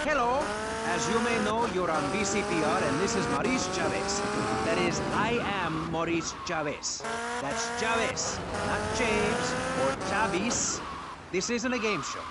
Hello. As you may know, you're on BCPR, and this is Maurice Chavez. That is, I am Maurice Chavez. That's Chavez, not James or Chavis. This isn't a game show.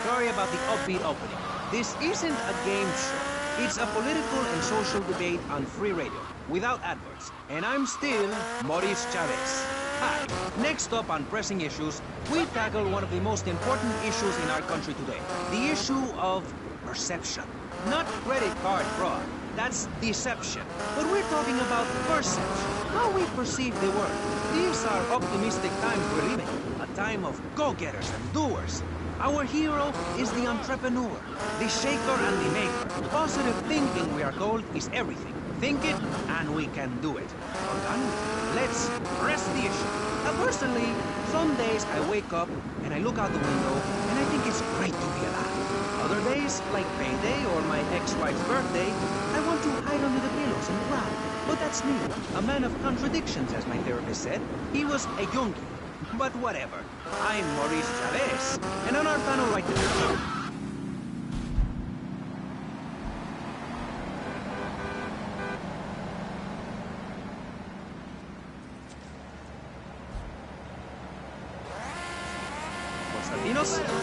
Sorry about the upbeat opening. This isn't a game show. It's a political and social debate on free radio, without adverts. And I'm still Maurice Chavez. Hi. Next up on Pressing Issues, we tackle one of the most important issues in our country today. The issue of perception. Not credit card fraud. That's deception. But we're talking about perception. How we perceive the world. These are optimistic times we're living. A time of go-getters and doers. Our hero is the entrepreneur, the shaker and the maker. Positive thinking, we are told, is everything. Think it, and we can do it. Well done. Let's press the issue. Personally, some days I wake up and I look out the window and I think it's great to be alive. Other days, like payday or my ex-wife's birthday, I want to hide under the pillows and cry. But that's me, a man of contradictions, as my therapist said. He was a Junkie. But whatever. I'm Maurice Chavez, and on our panel right there.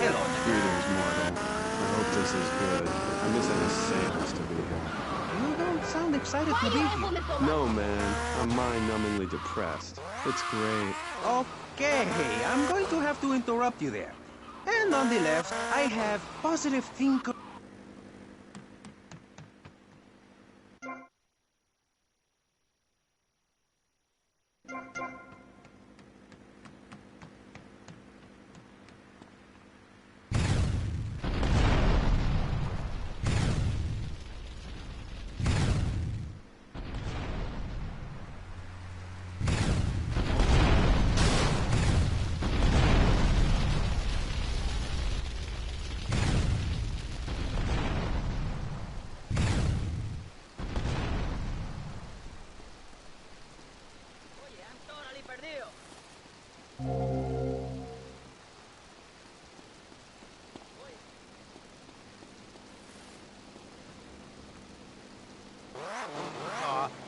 Hello. Greetings, mortal. I hope this is good. I'm missing a seance to be here. You don't sound excited to be here. No, man. I'm mind-numbingly depressed. It's great. Okay, I'm going to have to interrupt you there. And on the left, I have positive thinker.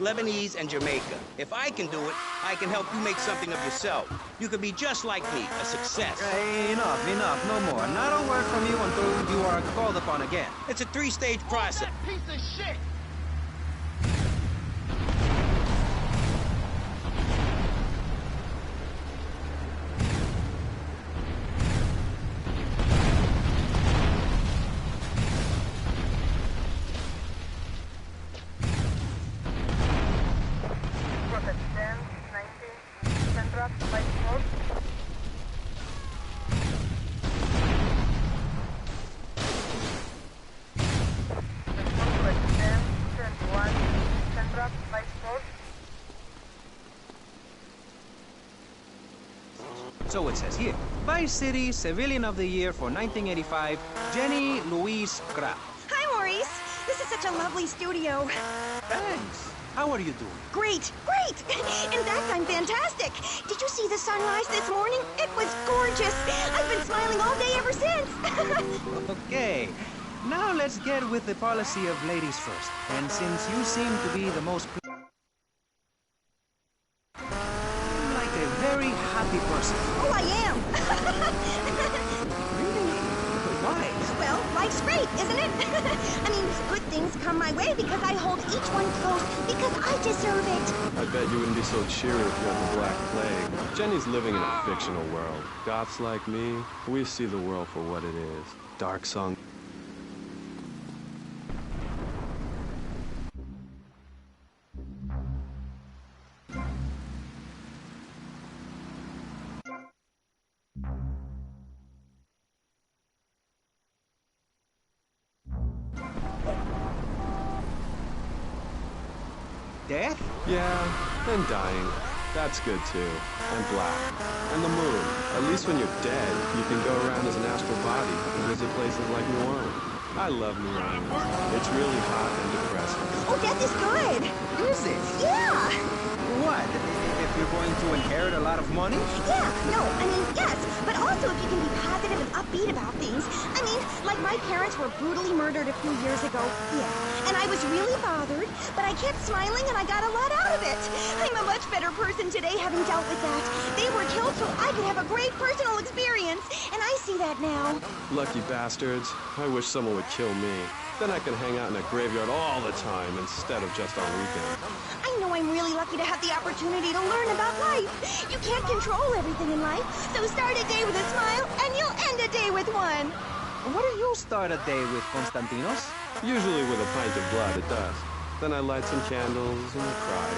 Lebanese and Jamaica. If I can do it, I can help you make something of yourself. You could be just like me, a success. Enough, no more. Not a word from you until you are called upon again. It's a three-stage process. Piece of shit! So it says here, Vice City Civilian of the Year for 1985, Jenny Louise Kraft. Hi, Maurice. This is such a lovely studio. Thanks. How are you doing? Great, great. In fact, I'm fantastic. Did you see the sunrise this morning? It was gorgeous. I've been smiling all day ever since. Okay. Now let's get with the policy of ladies first. And since you seem to be the most... like a very happy person. Oh, I am. Really? Why? Well, life's great, isn't it? I mean, good things come my way because I hold each one close because I deserve it. I bet you wouldn't be so cheery if you had the Black Plague. Jenny's living in a fictional world. Goths like me, we see the world for what it is. Dark song. Death? Yeah, and dying. That's good too. And black. And the moon. At least when you're dead, you can go around as an astral body and visit places like New Orleans. I love New Orleans. It's really hot and depressing. Oh, death is good. Is it? Yeah. What? If you're going to inherit a lot of money? Yeah, no, I mean, yes, but also if you can be positive and upbeat about things. I mean, like my parents were brutally murdered a few years ago, yeah, and I was really bothered, but I kept smiling and I got a lot out of it. I'm a much better person today having dealt with that. They were killed so I could have a great personal experience, and I see that now. Lucky bastards. I wish someone would kill me. Then I could hang out in a graveyard all the time instead of just on weekends. I know I'm really lucky to have the opportunity to learn about life. You can't control everything in life, so start a day with a smile, and you'll end a day with one. What do you start a day with, Konstantinos? Usually with a pint of blood at dusk. Then I light some candles and cry.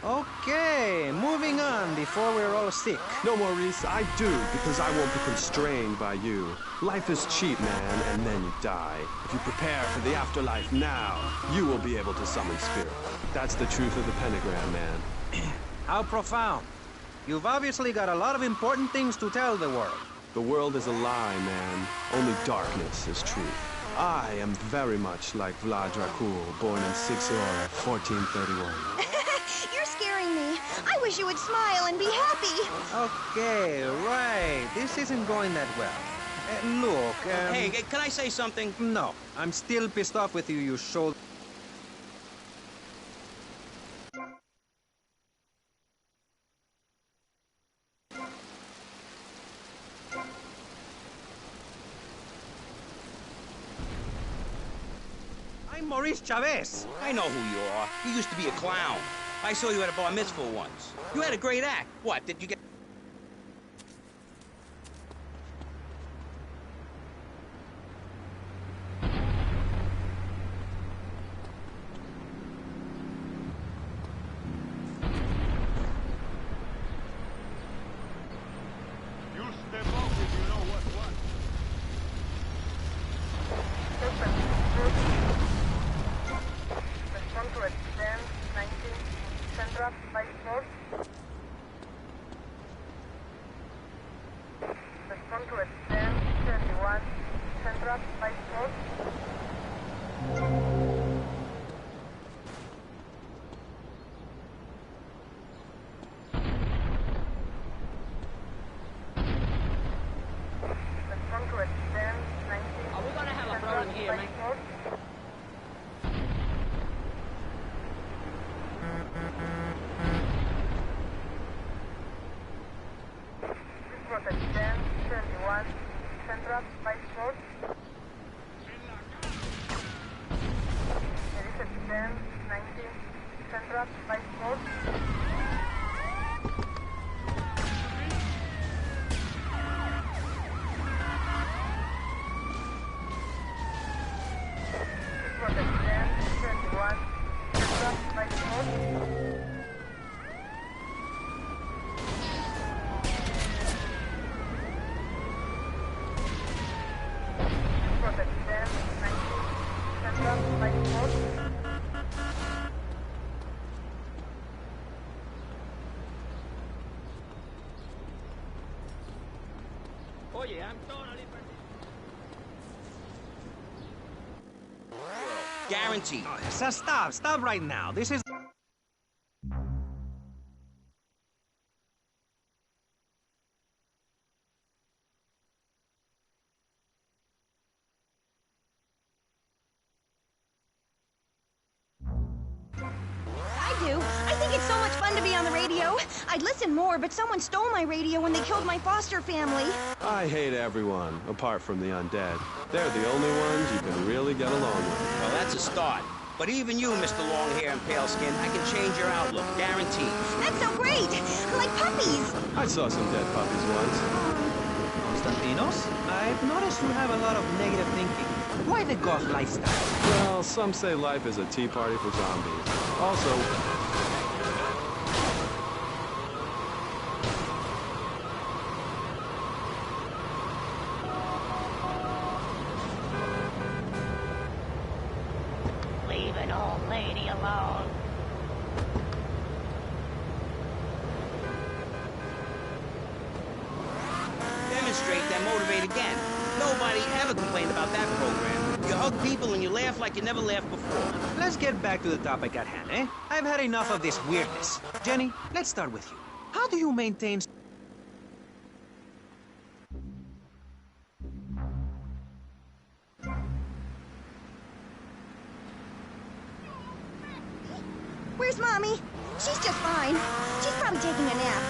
Okay, moving on before we're all sick. No, Maurice, I do, because I won't be constrained by you. Life is cheap, man, and then you die. If you prepare for the afterlife now, you will be able to summon spirit. That's the truth of the pentagram, man. How profound. You've obviously got a lot of important things to tell the world. The world is a lie, man. Only darkness is truth. I am very much like Vlad Dracul, born in Sixora, 1431. You're scaring me. I wish you would smile and be happy. Okay, right. This isn't going that well. Look, Hey, can I say something? No, I'm still pissed off with you, you shoulder... I'm Maurice Chavez. I know who you are. You used to be a clown. I saw you at a bar mitzvah once. You had a great act. What, did you get... You'll step off if you know what's what. Respond to extend 19 Central by force. Respond to extend 31 Central by force. Respond to extend 19 Are we gonna have a Central problem here, by man? force. Protect 10, 21, Central by force. There is a 10, 19, Central by force. Protect 10, 21, Central by force. Protect 10, 19, Central by force. Oye, I'm totally... Guaranteed. So stop right now. This is... I do. I think it's so much fun to be on the radio. I'd listen more, but someone stole my radio when they killed my foster family. I hate everyone, apart from the undead. They're the only ones you can really get along with. Well, that's a start. But even you, Mr. Long Hair and Pale Skin, I can change your outlook. Guaranteed. That's so great. Like puppies. I saw some dead puppies once. Konstantinos, I've noticed you have a lot of negative thinking. Why the goth lifestyle? Well, some say life is a tea party for zombies. Also, Leave an old lady alone. Demonstrate, then motivate again. Nobody Nobody ever complained about that program. You hug people and you laugh like you never laughed before. Let's get back to the topic at hand, eh? I've had enough of this weirdness. Jenny, let's start with you. How do you maintain... Where's Mommy? She's just fine. She's probably taking a nap.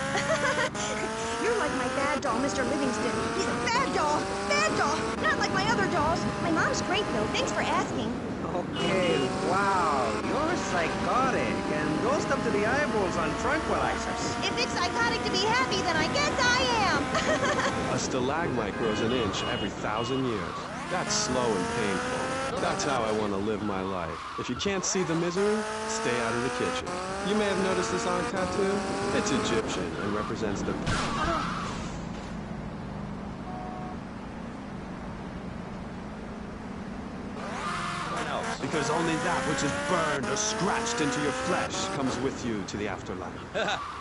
You're like my bad doll, Mr. Livingston. He's a bad doll. Bad doll. Not like my other dolls. My mom's great, though. Thanks for asking. Okay, wow, you're psychotic and dosed up to the eyeballs on tranquilizers. If it's psychotic to be happy, then I guess I am. A stalagmite grows an inch every 1,000 years. That's slow and painful. That's how I want to live my life. If you can't see the misery, stay out of the kitchen. You may have noticed this on tattoo. It's Egyptian and represents the... Because only that which is burned or scratched into your flesh comes with you to the afterlife.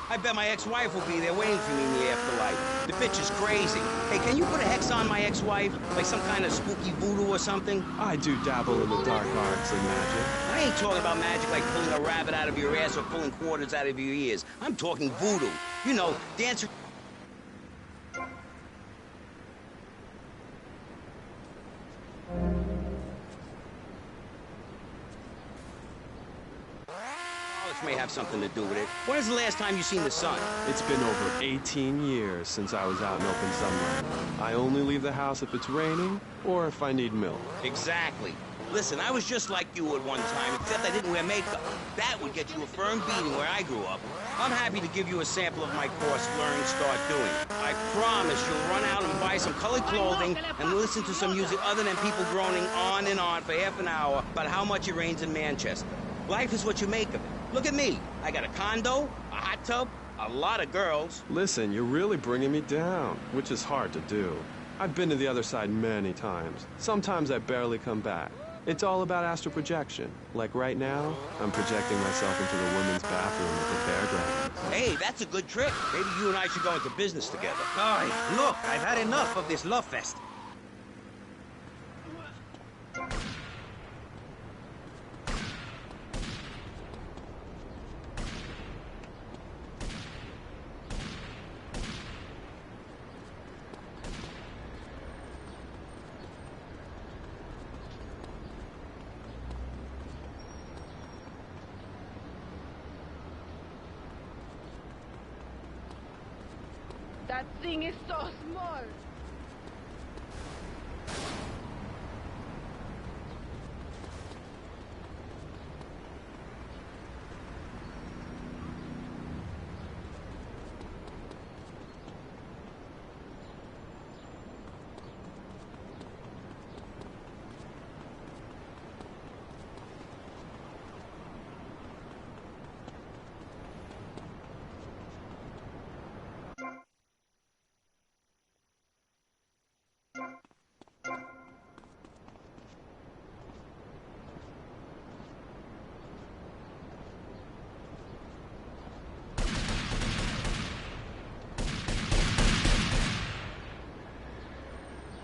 I bet my ex-wife will be there waiting for me in the afterlife. The bitch is crazy. Hey, can you put a hex on my ex-wife? Like some kind of spooky voodoo or something? I do dabble in the dark arts and magic. I ain't talking about magic like pulling a rabbit out of your ass or pulling quarters out of your ears. I'm talking voodoo. You know, dance... may have something to do with it. When is the last time you seen the sun? It's been over 18 years since I was out in open sunlight. I only leave the house if it's raining or if I need milk. Exactly. Listen, I was just like you at one time, except I didn't wear makeup. That would get you a firm beating where I grew up. I'm happy to give you a sample of my course, Learn, Start Doing. I promise you'll run out and buy some colored clothing and listen to some music other than people groaning on and on for half an hour about how much it rains in Manchester. Life is what you make of it. Look at me. I got a condo, a hot tub, a lot of girls. Listen, you're really bringing me down, which is hard to do. I've been to the other side many times. Sometimes I barely come back. It's all about astral projection. Like right now, I'm projecting myself into the women's bathroom at the fairgrounds. Hey, that's a good trick. Maybe you and I should go into business together. Oh, look, I've had enough of this love fest. That thing is so small.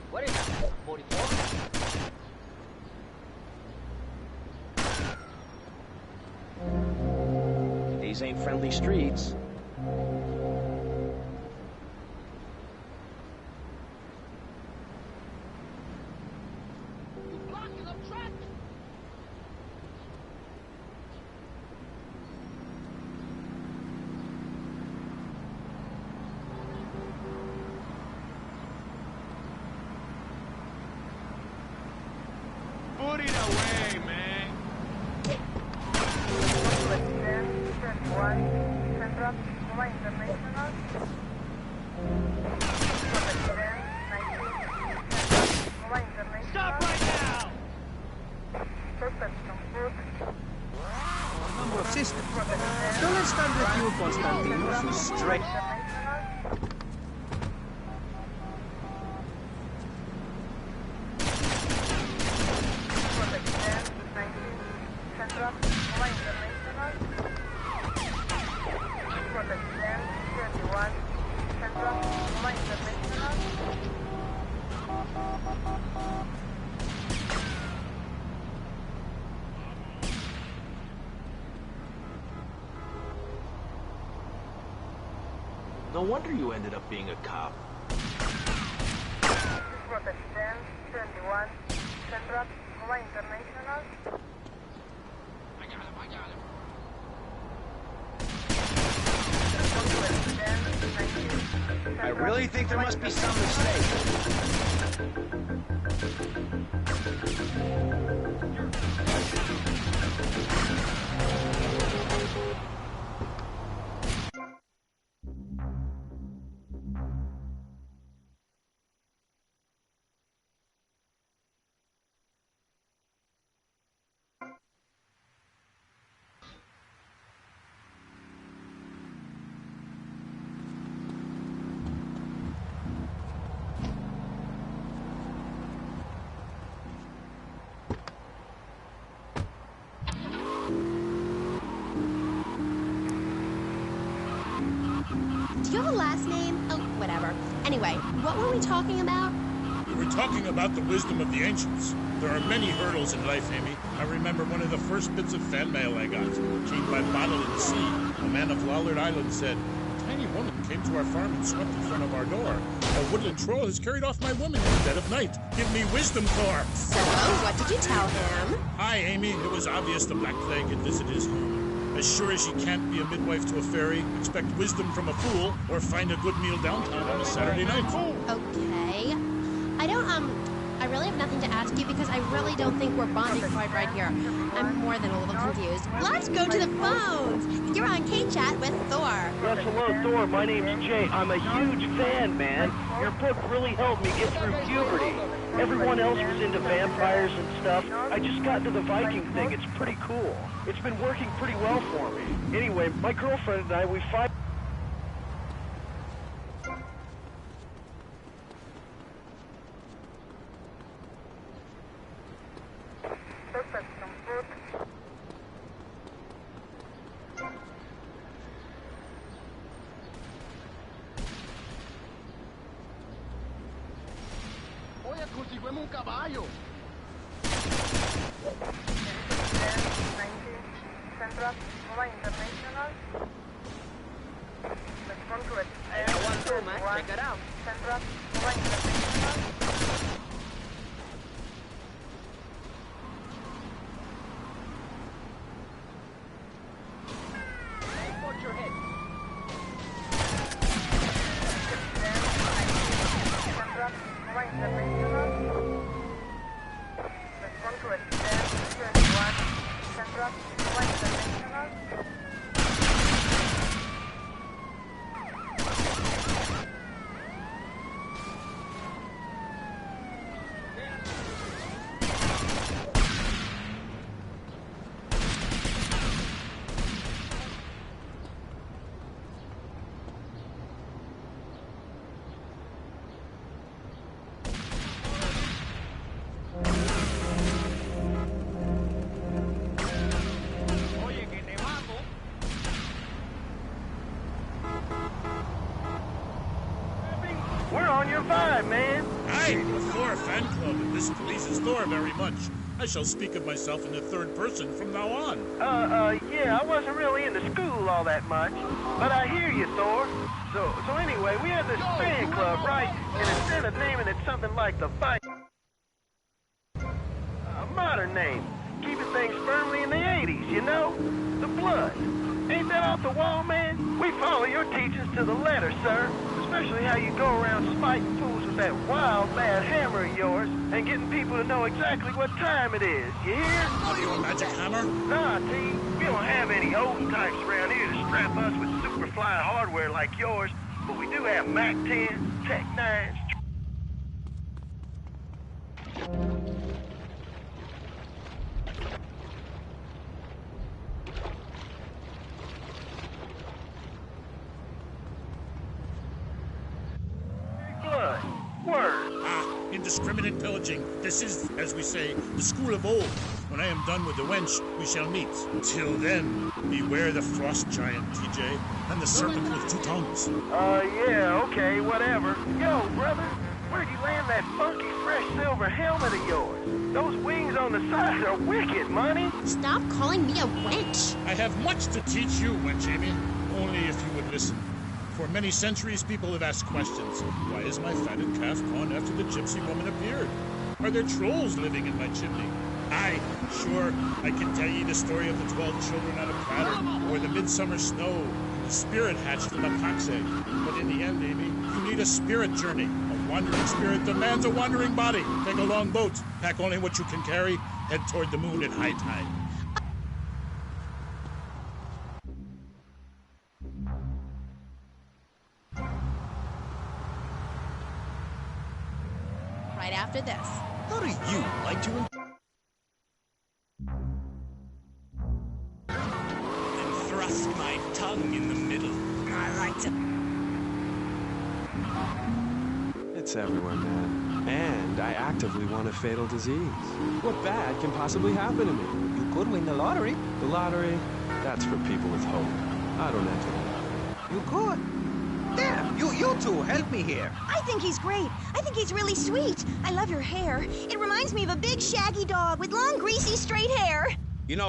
What is that? 44? These ain't friendly streets. You blocking the traffic! Put it away, man. Stop right now! Number of systems. So let's start with you, Constantinos, who's straight. No wonder you ended up being a cop. Protect 10-21, Central, Cuba International. I really think there must be some mistake. Do you have a last name? Oh, whatever. Anyway, what were we talking about? We were talking about the wisdom of the ancients. There are many hurdles in life, Amy. I remember one of the first bits of fan mail I got came by bottle in the sea. A man of Lollard Island said, "A tiny woman came to our farm and swept in front of our door. A woodland troll has carried off my woman in the dead of night. Give me wisdom, Thor." So, what did you tell him? Hi, Amy. It was obvious the Black Plague had visited his home. As sure as she can't be a midwife to a fairy, expect wisdom from a fool, or find a good meal downtown on a Saturday night. Okay. I really have nothing to ask you because I really don't think we're bonding quite right here. I'm more than a little confused. Let's go to the phones. You're on K-Chat with Thor. Yes, hello, Thor. My name's Jay. I'm a huge fan, man. Your book really helped me get through puberty. Everyone else was into vampires and stuff. I just got into the Viking thing. It's pretty cool. It's been working pretty well for me. Anyway, my girlfriend and I, we fight... Oye, conseguimos un caballo. Central, Cuba International. Respond to it. Hey, I want to, man. Check it out. Central, Cuba International. Watch your head. Central, Cuba International. Respond to it. 10-21, Central, Cuba International. We're on your vibe, man. Hi, the Thor fan club, and this pleases Thor very much. I shall speak of myself in the third person from now on. Yeah, I wasn't really into school all that much, but I hear you, Thor. So anyway, we have this fan club, right? And instead of naming it something like the fight, a modern name, keeping things firmly in the 80s, you know? The blood. Ain't that off the wall, man? We follow your teachings to the letter, sir. Especially how you go around spiting fools with that wild, bad hammer of yours and getting people to know exactly what time it is. You hear? Have you a magic hammer? Nah, T. We don't have any old types around here to strap us with super-fly hardware like yours, but we do have Mac 10, Tech 9s. Blood. Word. Ah, indiscriminate pillaging. This is, as we say, the school of old. When I am done with the wench, we shall meet. Till then, beware the frost giant, TJ, and the serpent with two tongues. Yeah, okay, whatever. Yo, brother, where'd you land that funky, fresh silver helmet of yours? Those wings on the side are wicked, money. Stop calling me a wench. I have much to teach you, wench Amy. Only if you would listen. For many centuries, people have asked questions. Why is my fatted calf gone after the gypsy woman appeared? Are there trolls living in my chimney? Aye, sure, I can tell ye the story of the 12 children on a platter, or the midsummer snow, the spirit hatched from a cock's egg. But in the end, Amy, you need a spirit journey. A wandering spirit demands a wandering body. Take a long boat, pack only what you can carry, head toward the moon at high tide. Right after this. How do you like to... Then thrust my tongue in the middle. I like to... It's everywhere, man. And I actively want a fatal disease. What bad can possibly happen to me? You could win the lottery. The lottery? That's for people with hope. I don't enter the lottery. You could. Damn, you two, help me here. I think he's great. I think he's really sweet. I love your hair. It reminds me of a big shaggy dog with long, greasy, straight hair. You know...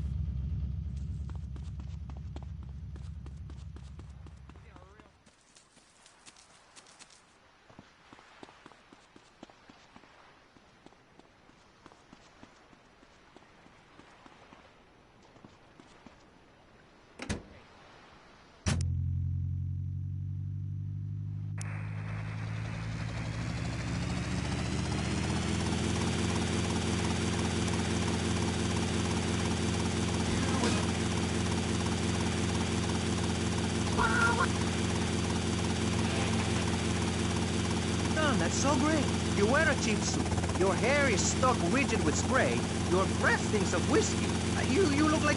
That's so great. You wear a cheap suit. Your hair is stuck rigid with spray. Your breath stinks of whiskey. You look like...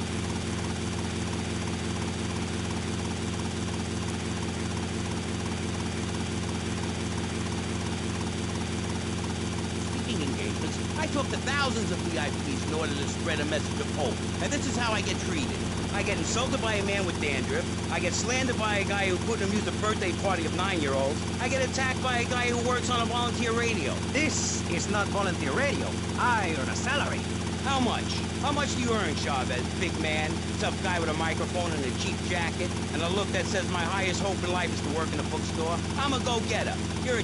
Speaking engagements, I talk to thousands of VIPs in order to spread a message of hope. And this is how I get treated. I get insulted by a man with dandruff. I get slandered by a guy who couldn't amuse a birthday party of 9-year-olds. I get attacked by a guy who works on a volunteer radio. This is not volunteer radio. I earn a salary. How much? How much do you earn, Chavez, big man? Tough guy with a microphone and a cheap jacket, and a look that says my highest hope in life is to work in a bookstore? I'm a go-getter. You're a...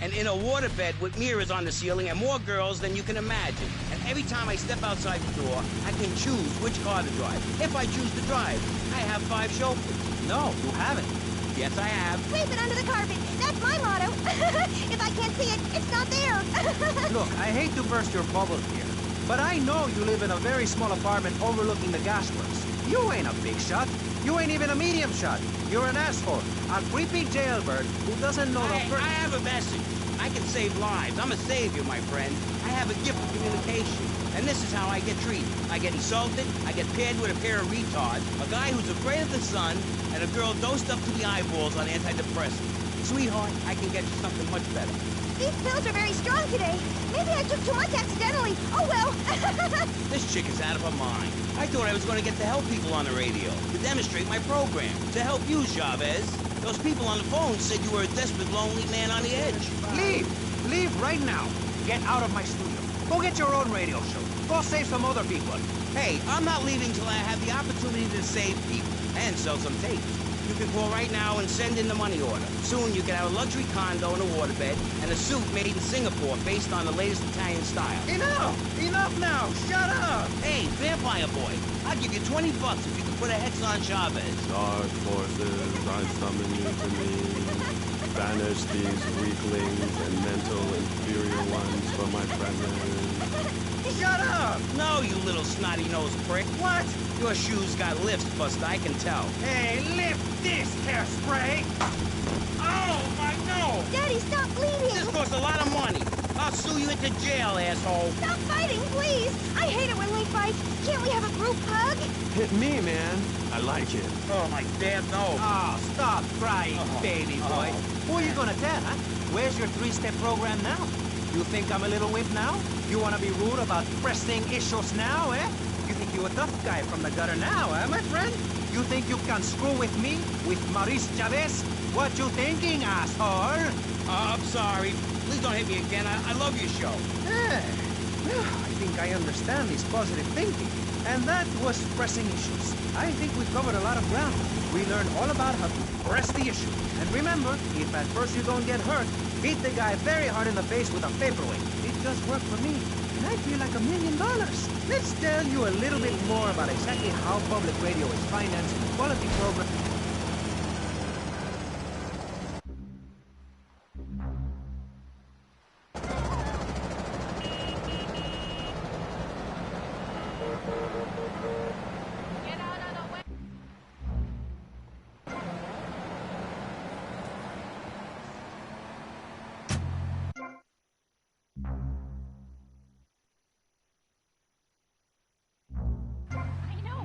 and in a waterbed with mirrors on the ceiling and more girls than you can imagine. And every time I step outside the door, I can choose which car to drive. If I choose to drive, I have 5 chauffeurs. No, you haven't. Yes, I have. Sweep it under the carpet. That's my motto. If I can't see it, it's not there. Look, I hate to burst your bubble here, but I know you live in a very small apartment overlooking the gasworks. You ain't a big shot. You ain't even a medium shot. You're an asshole. A creepy jailbird who doesn't know the first... I have a message. I can save lives. I'm a savior, my friend. I have a gift of communication. And this is how I get treated. I get insulted, I get paired with a pair of retards, a guy who's afraid of the sun, and a girl dosed up to the eyeballs on antidepressants. Sweetheart, I can get you something much better. These pills are very strong today. Maybe I took too much accidentally. Oh, well. This chick is out of her mind. I thought I was going to get to help people on the radio, to demonstrate my program, to help you, Chavez. Those people on the phone said you were a desperate, lonely man on the edge. Leave! Leave right now. Get out of my studio. Go get your own radio show. Go save some other people. Hey, I'm not leaving till I have the opportunity to save people and sell some tapes. You can call right now and send in the money order. Soon you can have a luxury condo and a waterbed and a suit made in Singapore based on the latest Italian style. Enough! Enough now! Shut up! Hey, Vampire Boy, I'll give you $20 if you can put a hex on Chavez. Dark forces, I summon you to me. Banish these weaklings and mental inferior ones from my presence. Shut up! No, you little snotty-nosed prick. What? Your shoes got lifts, Buster, I can tell. Hey, lift this, Hairspray! Oh, my nose! Daddy, stop bleeding! This costs a lot of money. I'll sue you into jail, asshole. Stop fighting, please! I hate it when we fight. Can't we have a group hug? Hit me, man. I like it. Oh, my damn nose. Oh, stop crying, baby boy. Who are you gonna tell, huh? Where's your three-step program now? You think I'm a little wimp now? You wanna be rude about pressing issues now, eh? You think you a tough guy from the gutter now, eh, my friend? You think you can screw with me? With Maurice Chavez? What you thinking, asshole? I'm sorry. Please don't hit me again. I love your show. I think I understand this positive thinking. And that was pressing issues. I think we covered a lot of ground. We learned all about how to press the issue. And remember, if at first you don't get hurt, hit the guy very hard in the face with a paperweight. It does work for me. And I feel like $1 million. Let's tell you a little bit more about exactly how public radio is financed with quality programs.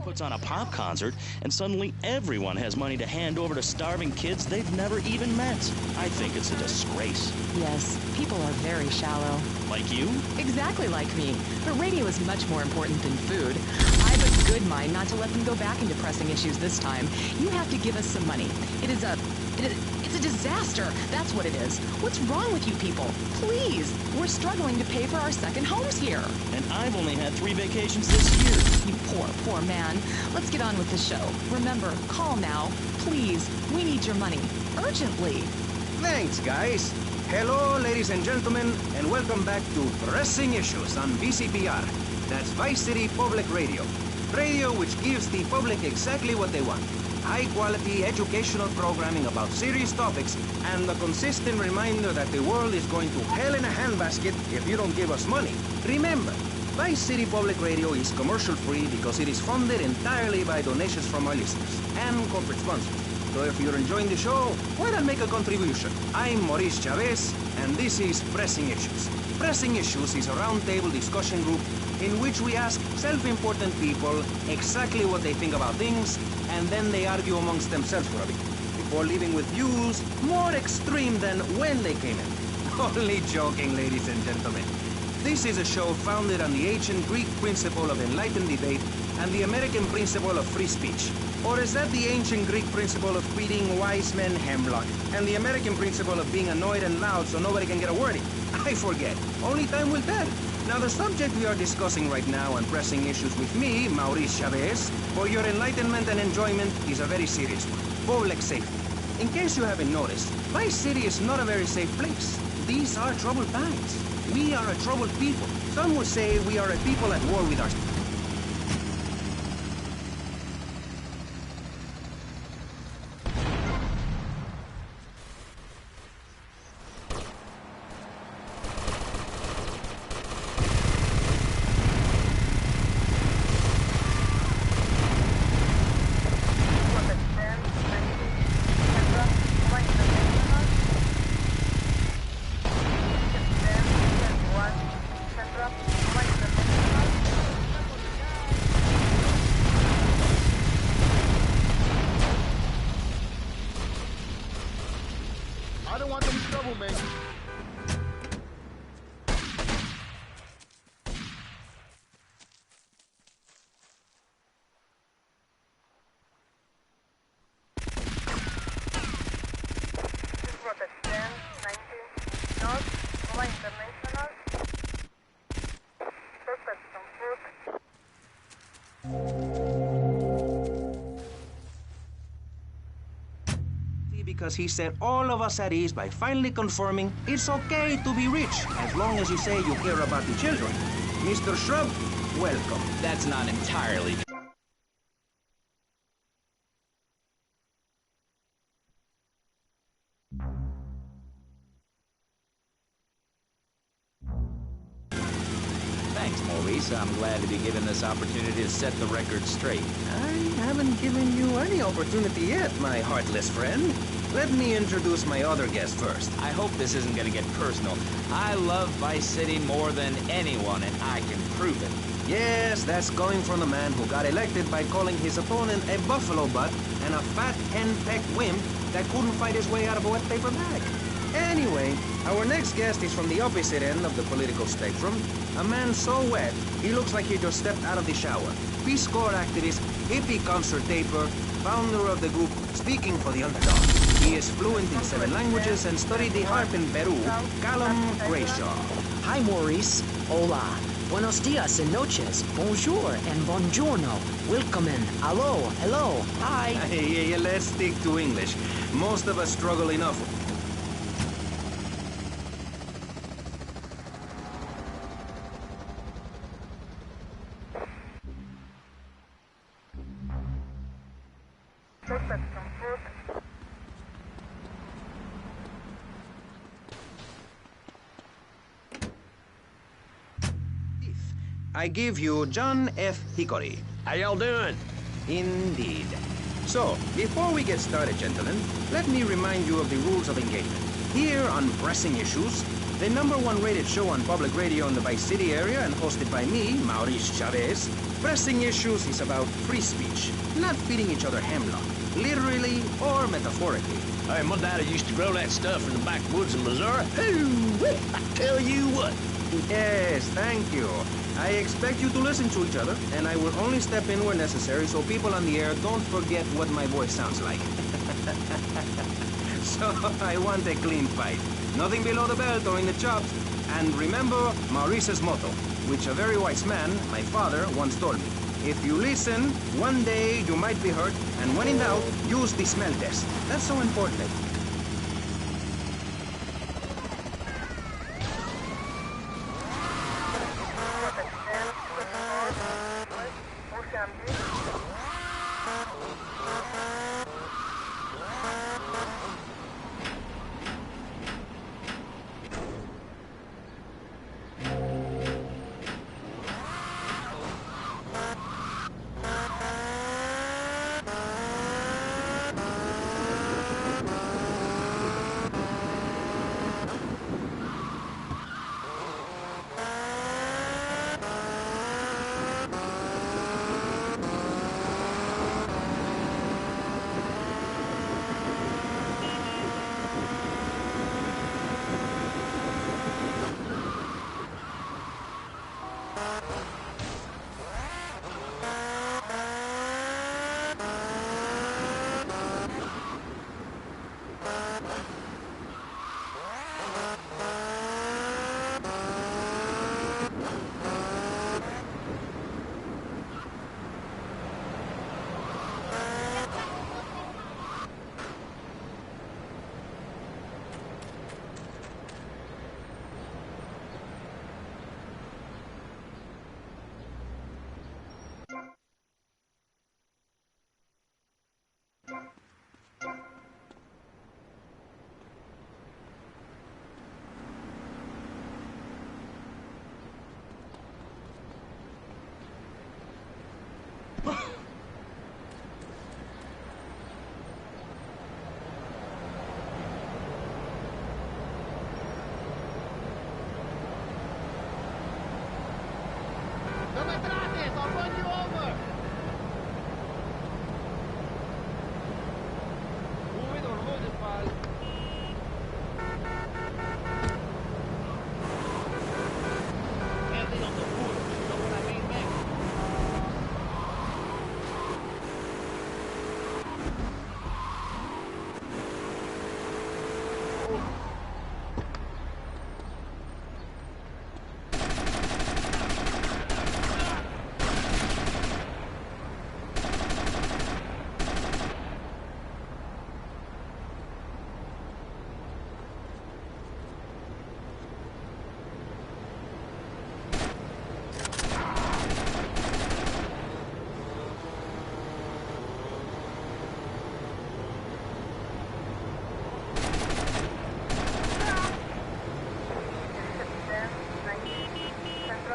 Puts on a pop concert, and suddenly everyone has money to hand over to starving kids they've never even met. I think it's a disgrace. Yes, people are very shallow. Like you? Exactly like me. But radio is much more important than food. I've a good mind not to let them go back into pressing issues this time. You have to give us some money. It's a disaster. That's what it is. What's wrong with you people? Please. We're struggling to pay for our second homes here. And I've only had 3 vacations this year. You poor man. Let's get on with the show. Remember, call now. Please. We need your money. Urgently. Thanks, guys. Hello, ladies and gentlemen, and welcome back to Pressing Issues on VCPR. That's Vice City Public Radio. Radio which gives the public exactly what they want. High-quality educational programming about serious topics and the consistent reminder that the world is going to hell in a handbasket if you don't give us money. Remember, Vice City Public Radio is commercial-free because it is funded entirely by donations from our listeners and corporate sponsors. So if you're enjoying the show, why not make a contribution? I'm Maurice Chavez, and this is Pressing Issues. Pressing Issues is a roundtable discussion group in which we ask self-important people exactly what they think about things, and then they argue amongst themselves for a bit, before leaving with views more extreme than when they came in. Only joking, ladies and gentlemen. This is a show founded on the ancient Greek principle of enlightened debate and the American principle of free speech. Or is that the ancient Greek principle of feeding wise men hemlock and the American principle of being annoyed and loud so nobody can get a word in? I forget. Only time will tell. Now, the subject we are discussing right now on Pressing Issues with me, Maurice Chavez, for your enlightenment and enjoyment is a very serious one. Public safety. In case you haven't noticed, Vice City is not a very safe place. These are troubled times. We are a troubled people. Some would say we are a people at war with ourselves. I don't want any trouble, man. Because he set all of us at ease by finally confirming it's okay to be rich as long as you say you care about the children. Mr. Shrub, welcome. That's not entirely... Thanks, Maurice. I'm glad to be given this opportunity to set the record straight. I haven't given you any opportunity yet, my heartless friend. Let me introduce my other guest first. I hope this isn't gonna get personal. I love Vice City more than anyone, and I can prove it. Yes, that's coming from the man who got elected by calling his opponent a buffalo butt and a fat hen-pecked wimp that couldn't fight his way out of a wet paper bag. Anyway, our next guest is from the opposite end of the political spectrum. A man so wet, he looks like he just stepped out of the shower. Peace Corps activist, hippie concert taper, founder of the group Speaking for the Underdog. He is fluent in 7 languages and studied the harp in Peru, Callum Grayshaw. Hi, Maurice. Hola. Buenos dias and noches. Bonjour and buongiorno. Welcome. Hello. Hello. Hi. Hey, let's stick to English. Most of us struggle enough. I give you John F. Hickory. How y'all doing? Indeed. So, before we get started, gentlemen, let me remind you of the rules of engagement. Here on Pressing Issues, the #1 rated show on public radio in the Vice City area and hosted by me, Maurice Chavez, Pressing Issues is about free speech, not feeding each other hemlock, literally or metaphorically. Hey, my daddy used to grow that stuff in the backwoods of Missouri. Hoo-wee! I tell you what. Yes, thank you. I expect you to listen to each other, and I will only step in where necessary so people on the air don't forget what my voice sounds like. So I want a clean fight. Nothing below the belt or in the chops. And remember Maurice's motto, which a very wise man, my father, once told me. If you listen, one day you might be hurt, and when in doubt, use the smell test. That's so important.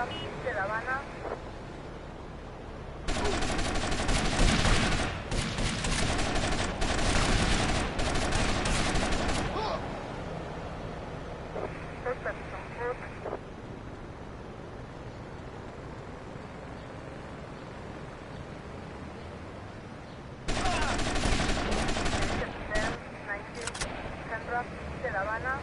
drop de La Habana. Suspects on foot. Missions18-19, 10 drop de La Habana.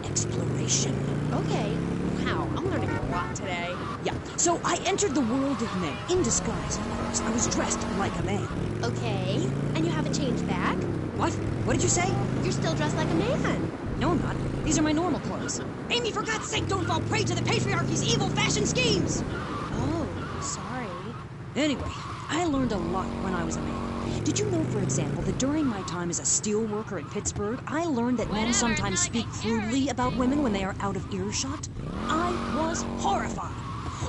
Exploration. Okay. Wow, I'm learning a lot today. Yeah, so I entered the world of men, in disguise, of course. I was dressed like a man. Okay. And you haven't changed back? What? What did you say? You're still dressed like a man. No, I'm not. These are my normal clothes. Amy, for God's sake, don't fall prey to the patriarchy's evil fashion schemes! Oh, sorry. Anyway, I learned a lot when I was a man. Did you know, for example, that during my time as a steel worker in Pittsburgh, I learned that men sometimes speak crudely about women when they are out of earshot? I was horrified.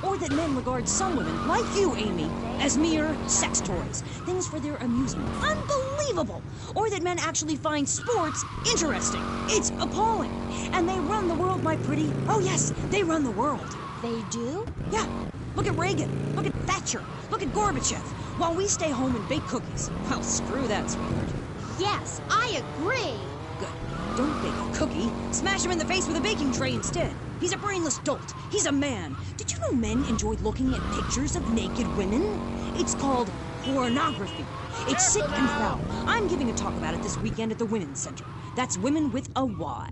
Or that men regard some women, like you, Amy, as mere sex toys, things for their amusement. Unbelievable! Or that men actually find sports interesting. It's appalling. And they run the world, my pretty. Oh yes, they run the world. They do? Yeah. Look at Reagan. Look at Thatcher. Look at Gorbachev. While we stay home and bake cookies. Well, screw that, sweetheart. Yes, I agree. Good. Don't bake a cookie. Smash him in the face with a baking tray instead. He's a brainless dolt. He's a man. Did you know men enjoy looking at pictures of naked women? It's called pornography. It's sick and foul. I'm giving a talk about it this weekend at the Women's Center. That's women with a Y.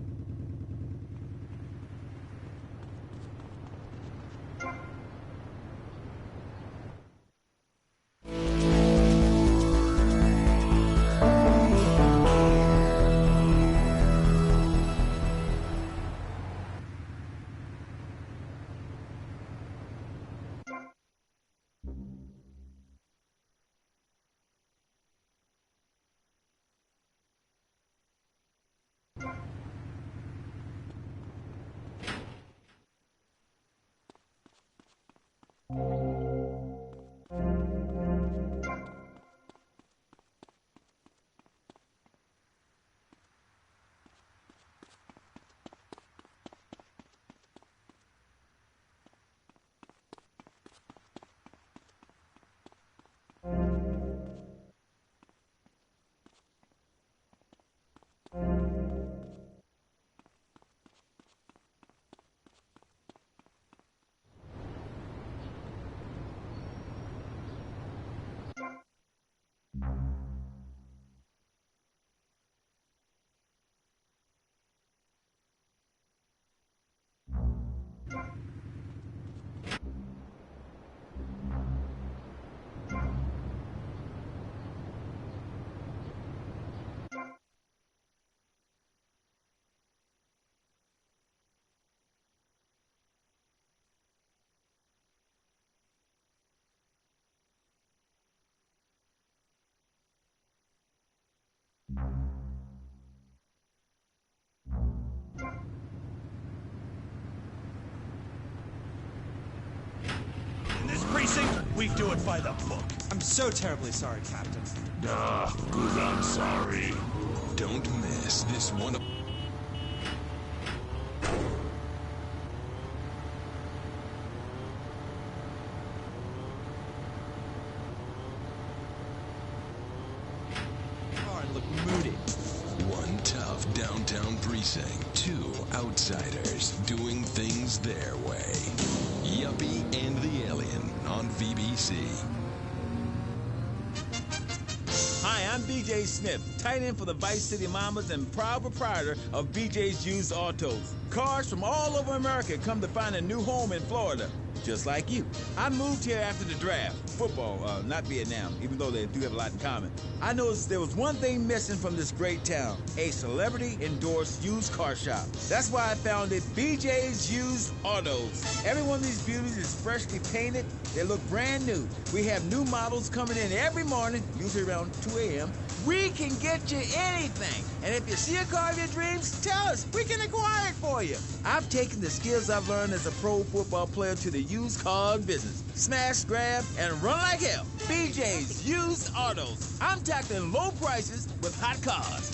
In this precinct, we do it by the book. I'm so terribly sorry, Captain. Good, I'm sorry. Don't miss this one. Look moody. One tough downtown precinct, two outsiders doing things their way. Yuppie and the Alien on VBC. Hi, I'm BJ Smith, tight end for the Vice City Mamas and proud proprietor of BJ's Used Autos. Cars from all over America come to find a new home in Florida, just like you. I moved here after the draft. Football, not Vietnam, even though they do have a lot in common. I noticed there was one thing missing from this great town, a celebrity-endorsed used car shop. That's why I founded BJ's Used Autos. Every one of these beauties is freshly painted. They look brand new. We have new models coming in every morning, usually around 2 a.m. We can get you anything. And if you see a car of your dreams, tell us. We can acquire it for you. I've taken the skills I've learned as a pro football player to the used car business. Smash, grab, and run like hell. BJ's Used Autos. I'm tackling low prices with hot cars.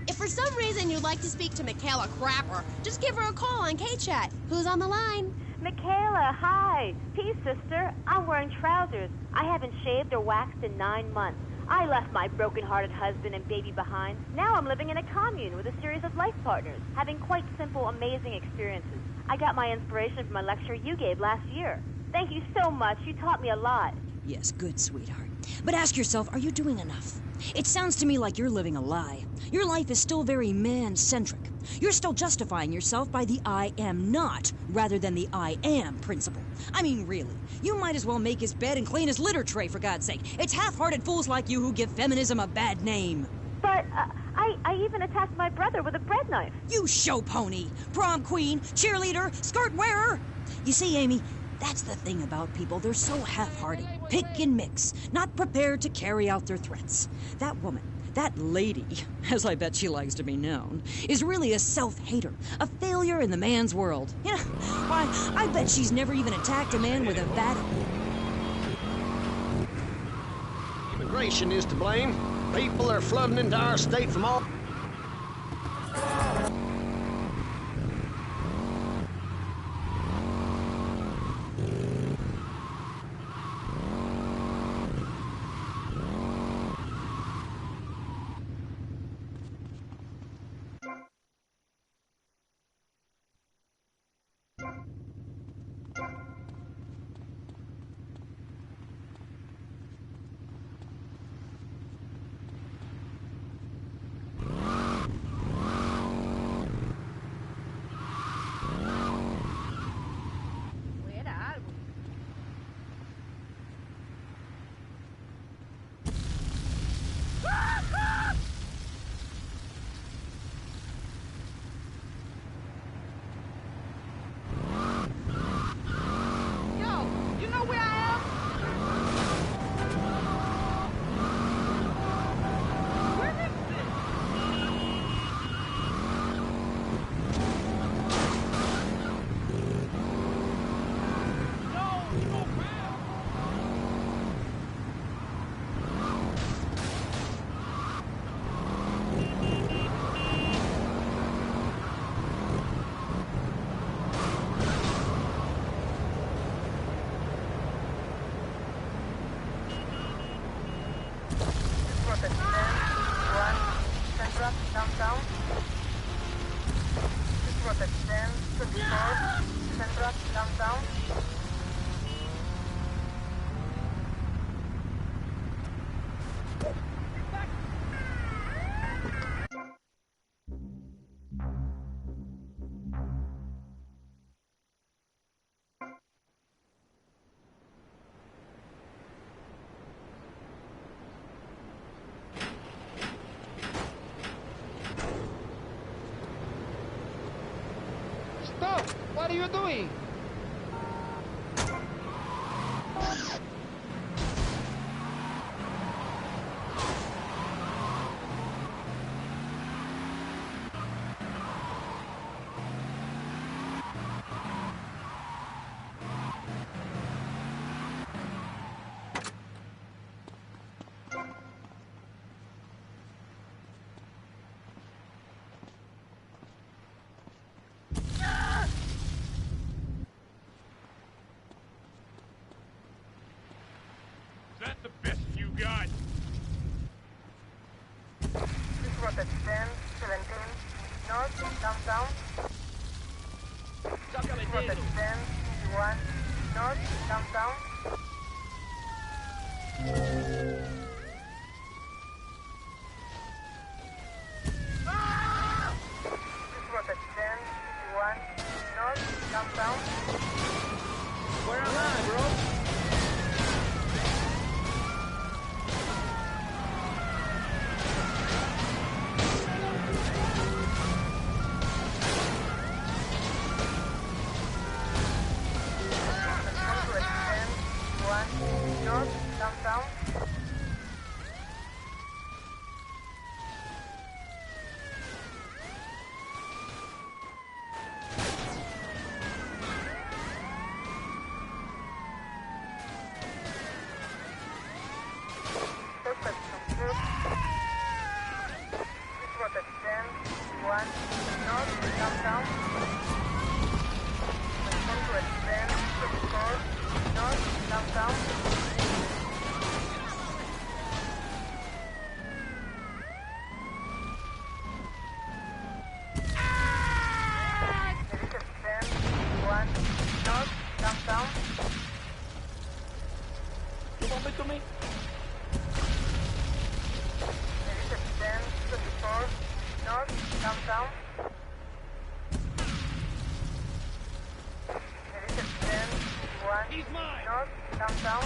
If for some reason you'd like to speak to Michaela Crapper, just give her a call on K-Chat. Who's on the line? Michaela, hi. Peace, sister. I'm wearing trousers. I haven't shaved or waxed in 9 months. I left my broken-hearted husband and baby behind. Now I'm living in a commune with a series of life partners, having quite simple, amazing experiences. I got my inspiration from a lecture you gave last year. Thank you so much. You taught me a lot. Yes, good, sweetheart. But ask yourself, are you doing enough? It sounds to me like you're living a lie. Your life is still very man-centric. You're still justifying yourself by the I am not, rather than the I am principle. I mean, really, you might as well make his bed and clean his litter tray, for God's sake. It's half-hearted fools like you who give feminism a bad name. But, I even attacked my brother with a bread knife. You show pony, prom queen, cheerleader, skirt wearer. You see, Amy, that's the thing about people. They're so half-hearted, pick and mix, not prepared to carry out their threats. That woman, that lady, as I bet she likes to be known, is really a self-hater, a failure in the man's world. You know, why, I bet she's never even attacked a man with a bat. Immigration is to blame. People are flooding into our state from all... What are you doing? Is that the best you got? This was at 10:17 North Downtown. This was at 10:51 North Downtown. This was at 10:51 North Downtown. Where am I, bro? North Downtown. Suspect confirmed. This was at 10:1 North Downtown. Respond to at 10:24 North Downtown. Downtown. You bump into me? It is at 10:24 North Downtown. It is at 10:51 North Downtown.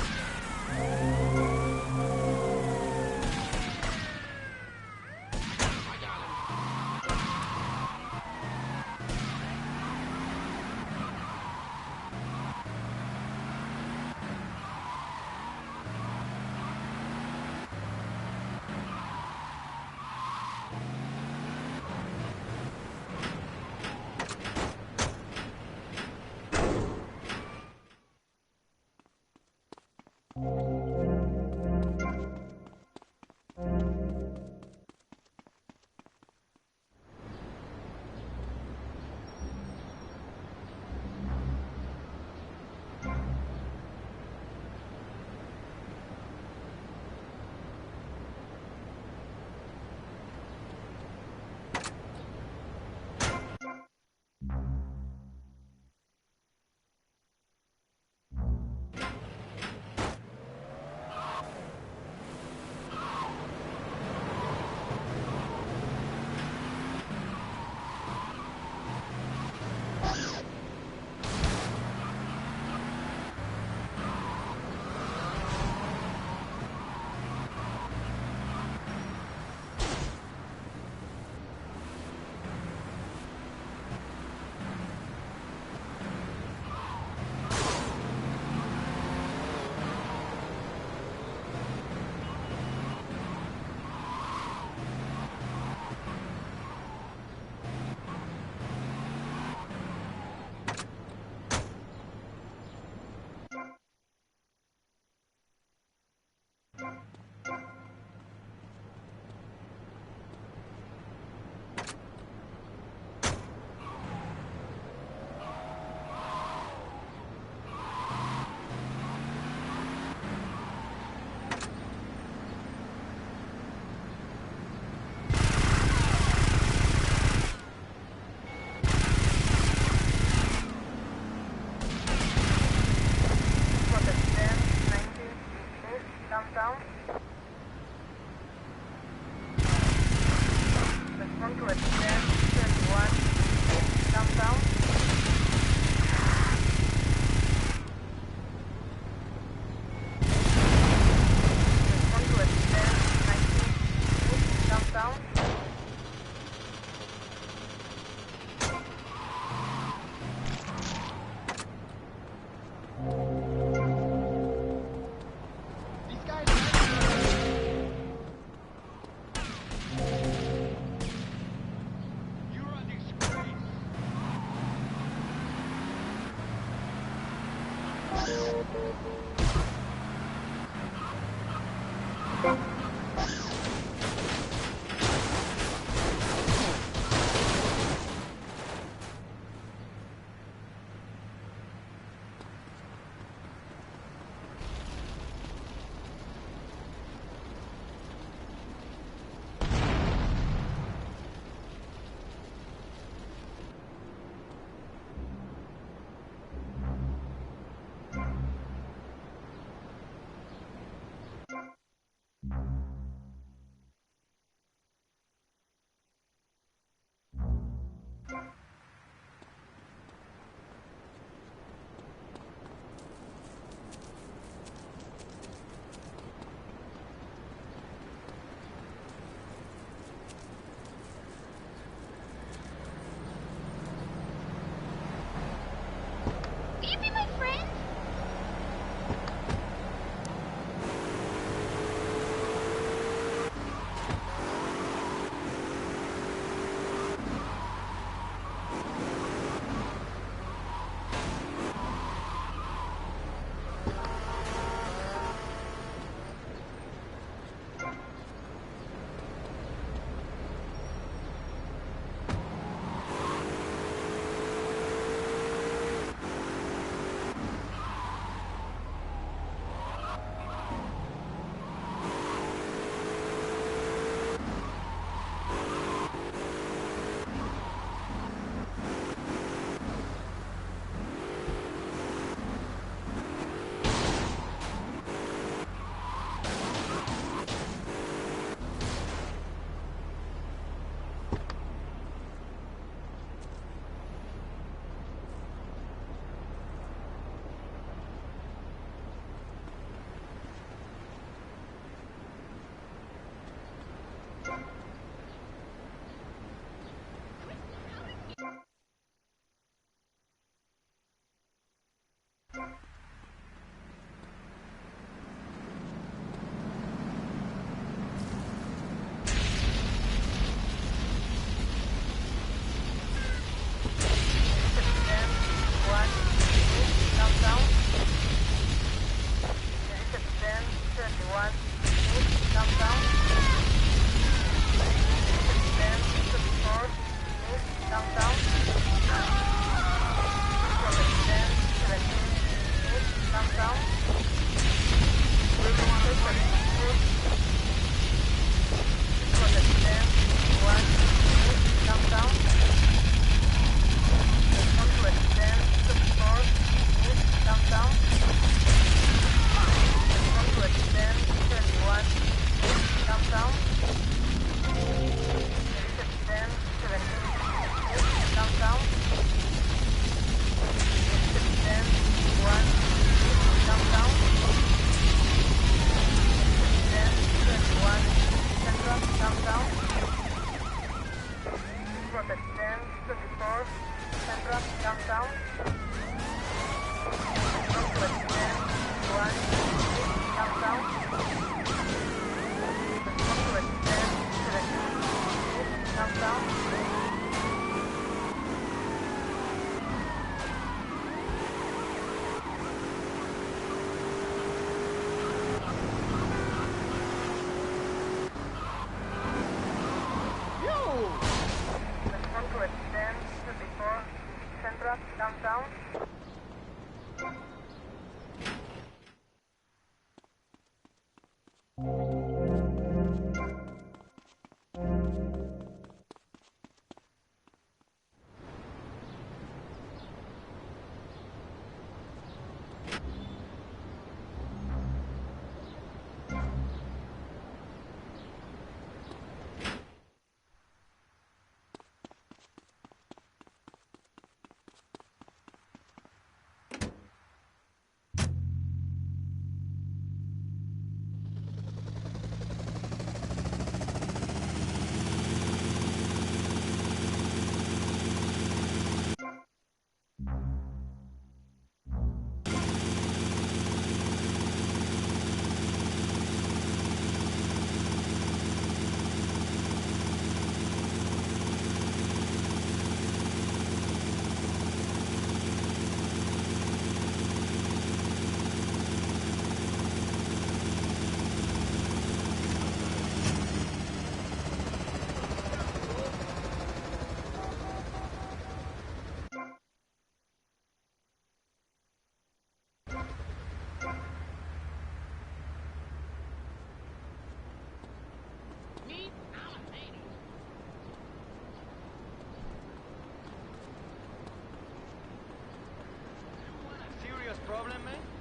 problem, man?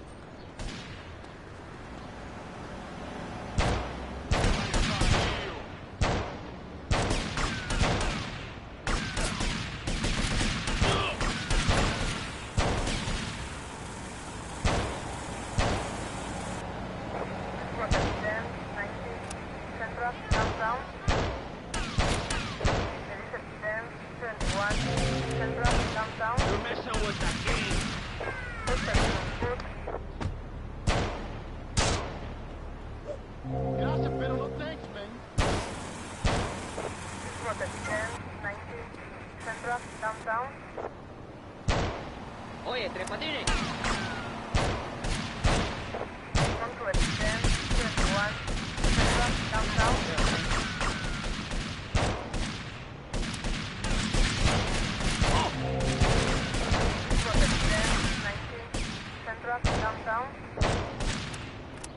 Oye, Tres Patines.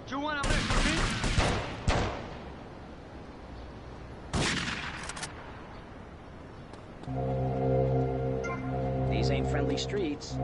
You wanna mess with me? These ain't friendly streets.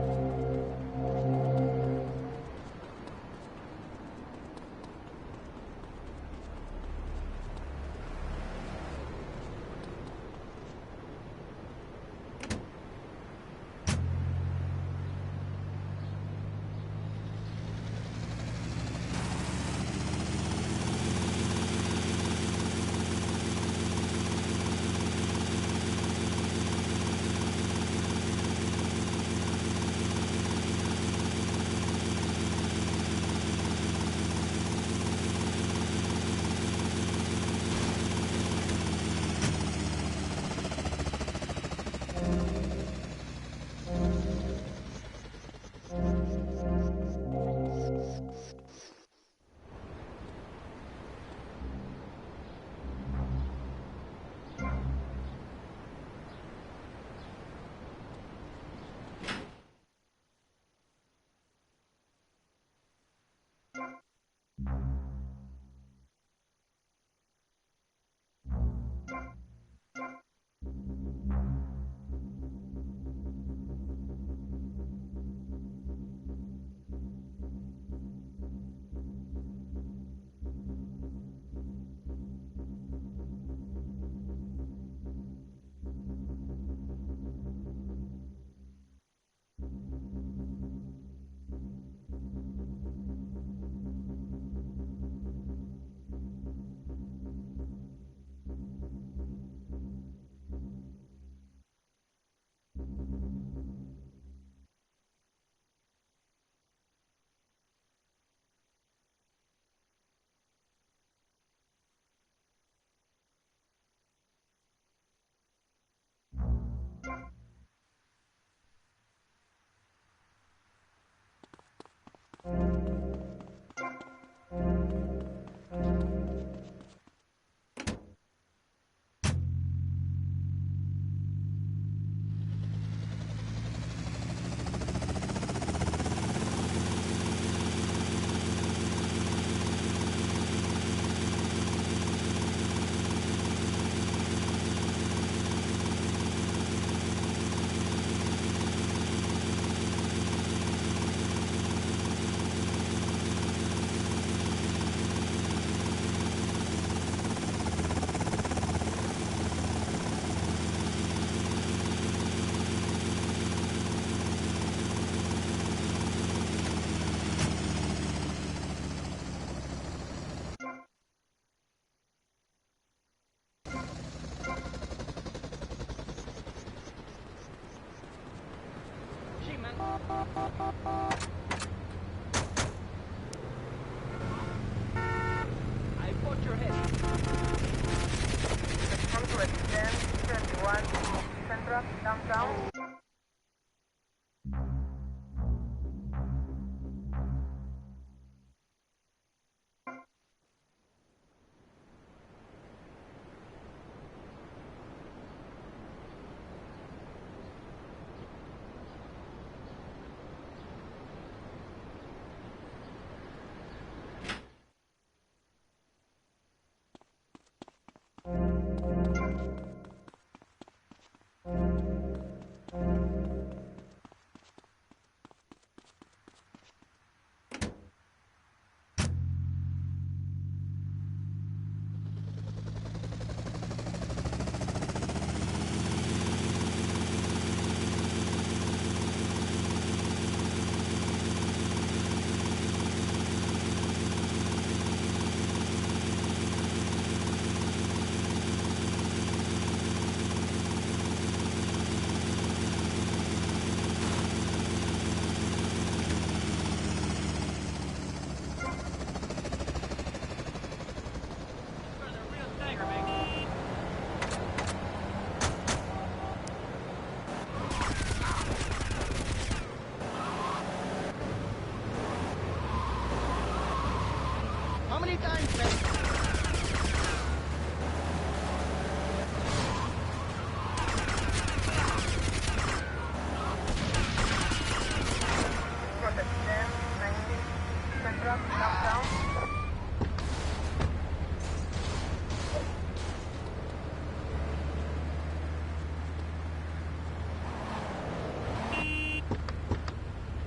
many times, man?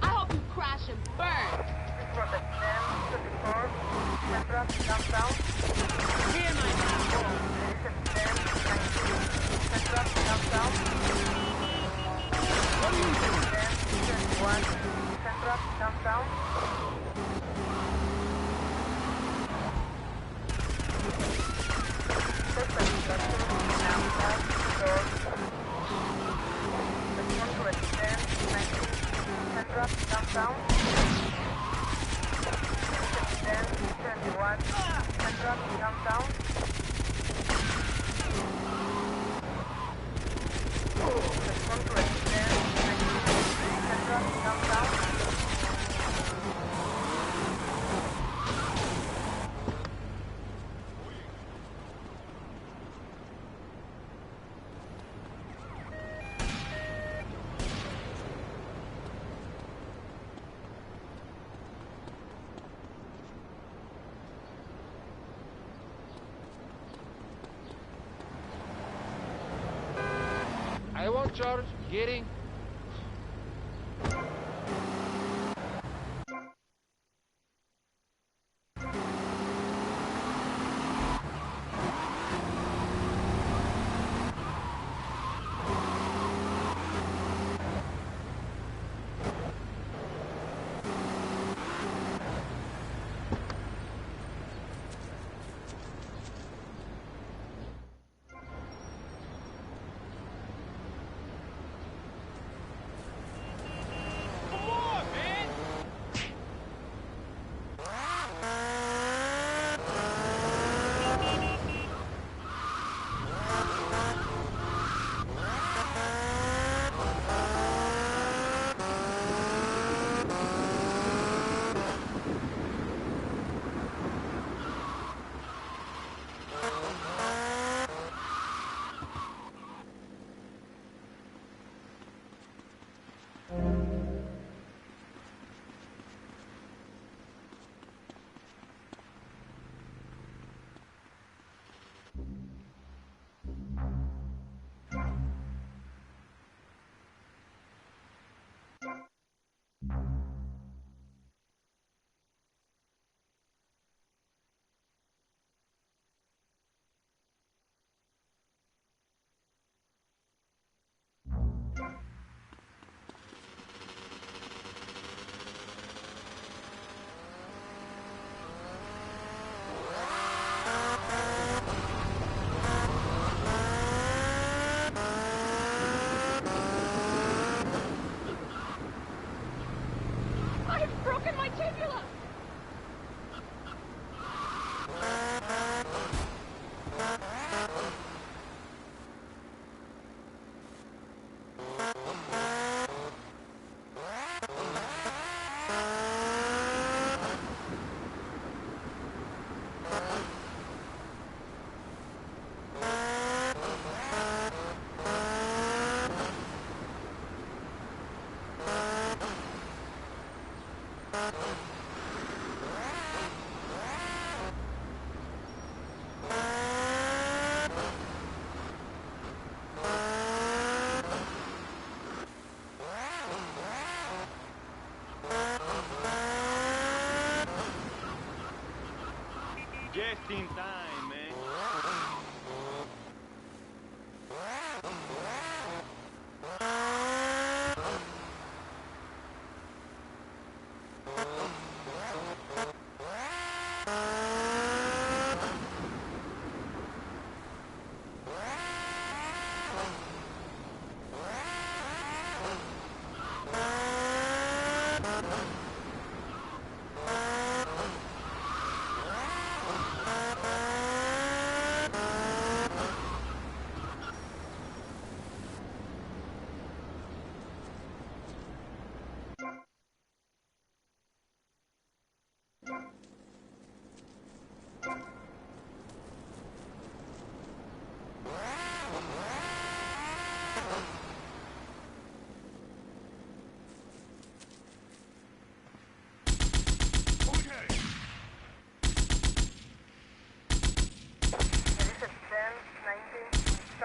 I hope you crash and burn. Here, my What are you doing? I won't charge. Getting. I've broken my tibula! Just in time, man.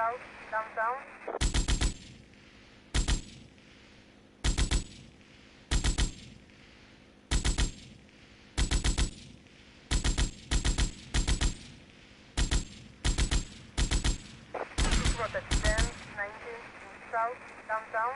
south, downtown. This was at 10:19 south, downtown.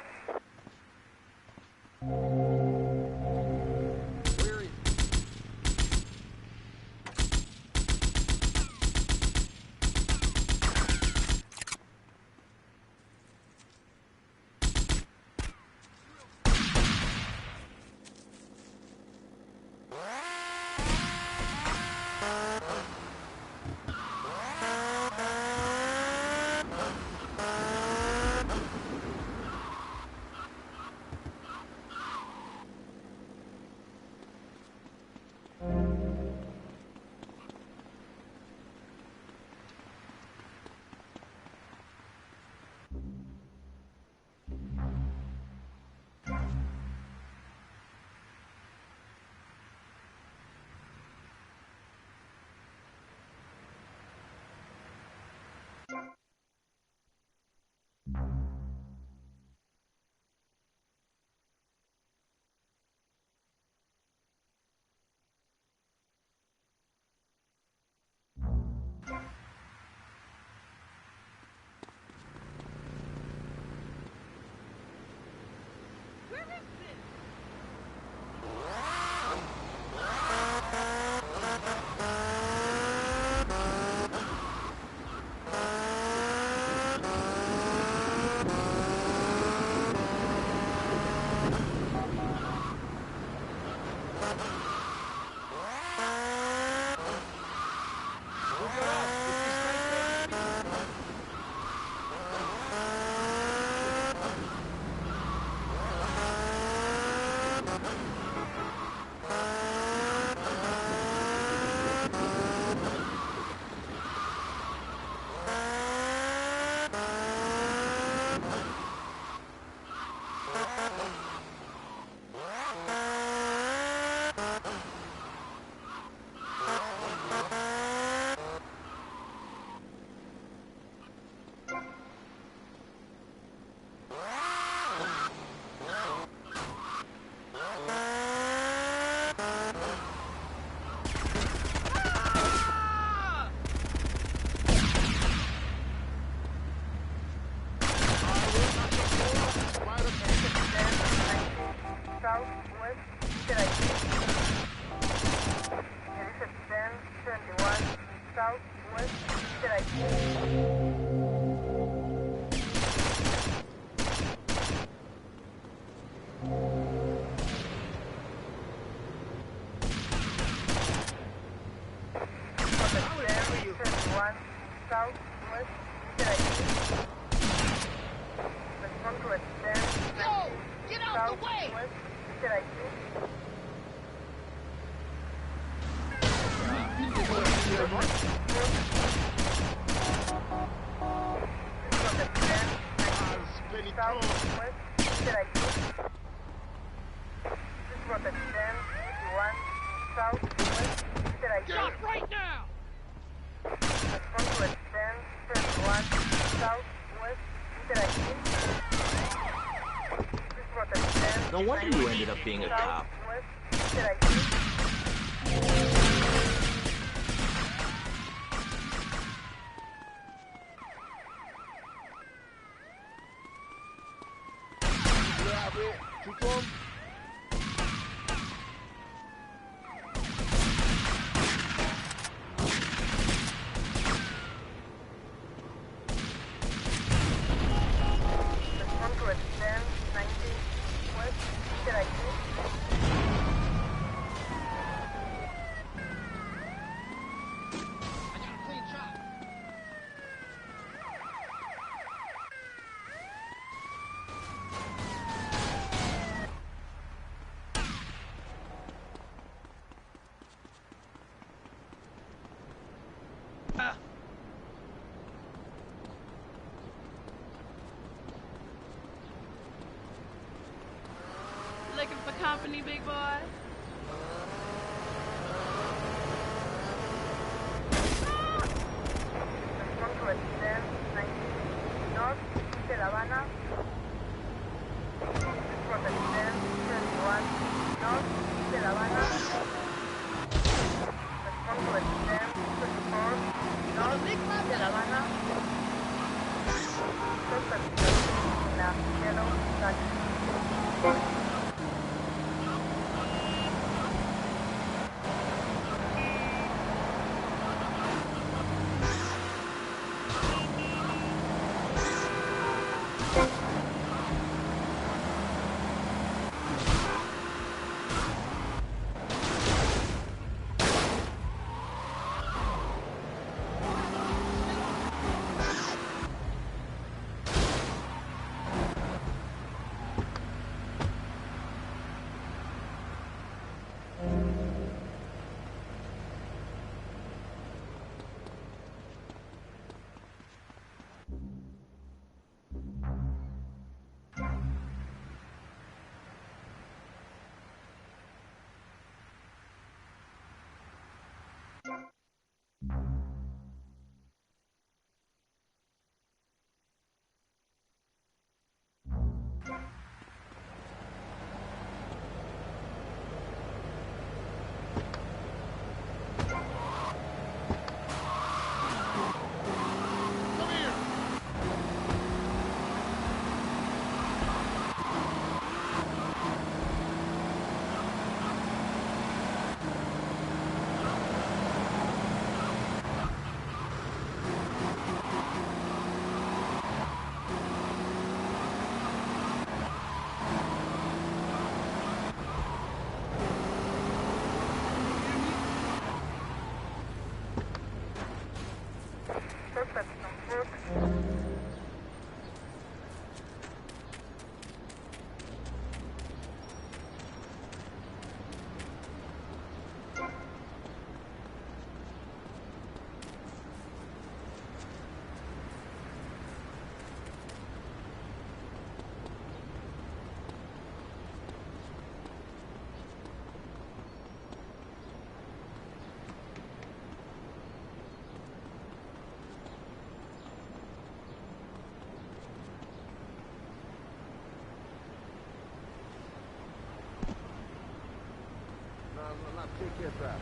Southwest, get out the way! Get up right now! No wonder you ended up being a cop. Looking for company, big boy? Take care, Travis.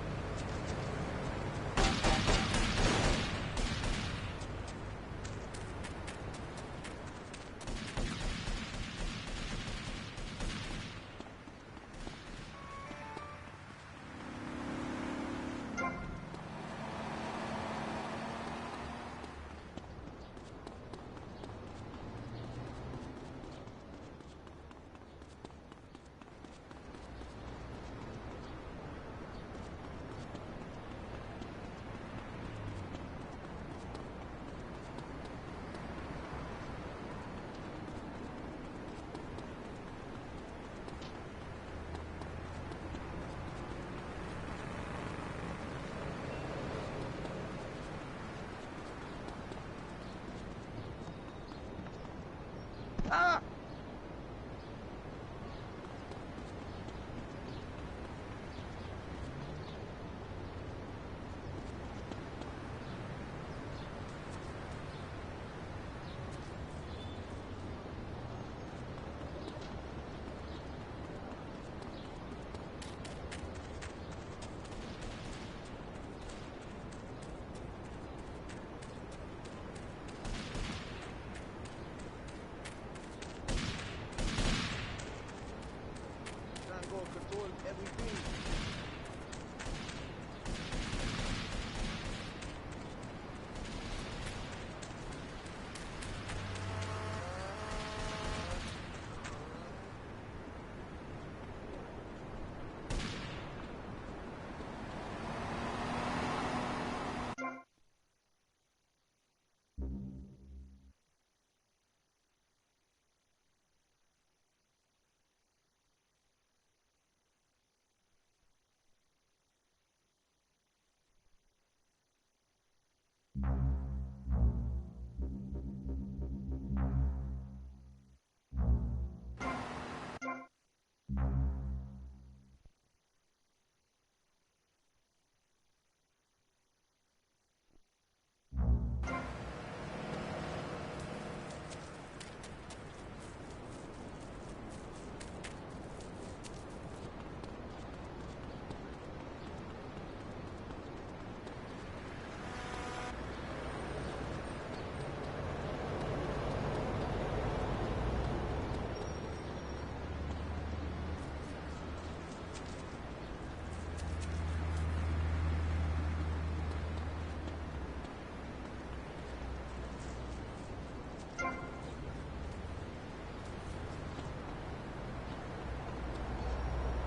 Ah! Control everything.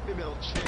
Female chick.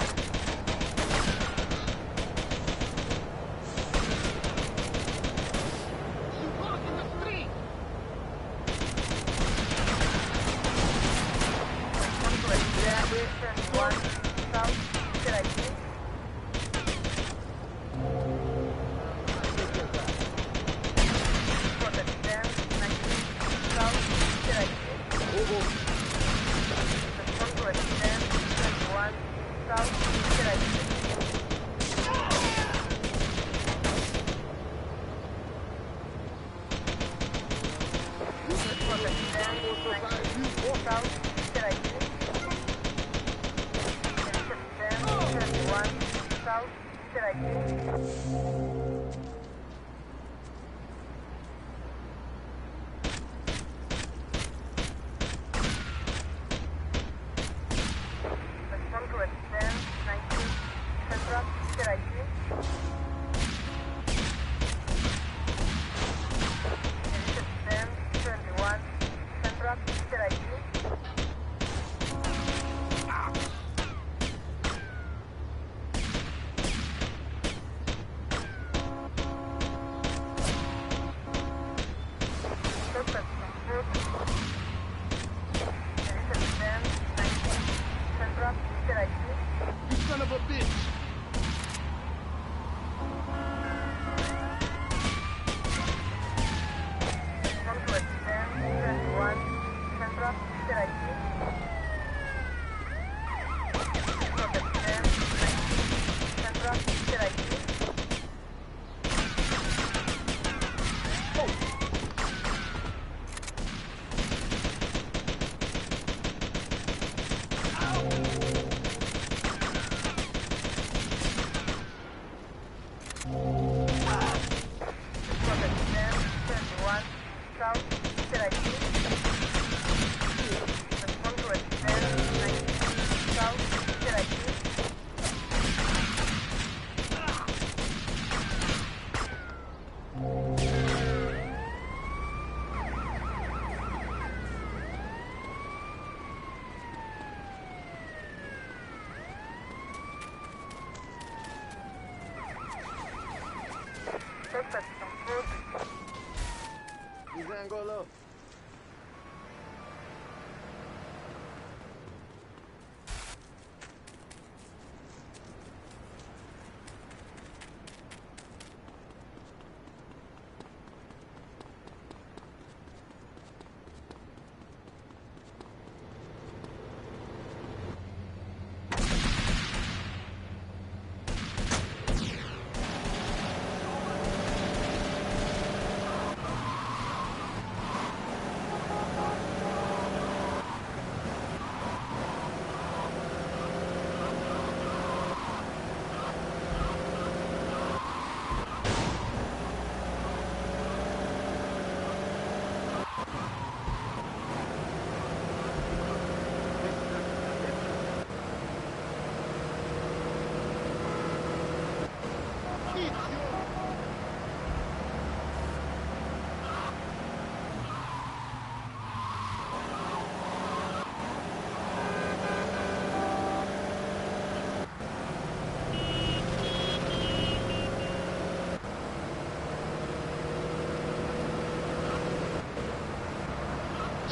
You son of a bitch!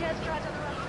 test drives on the runway.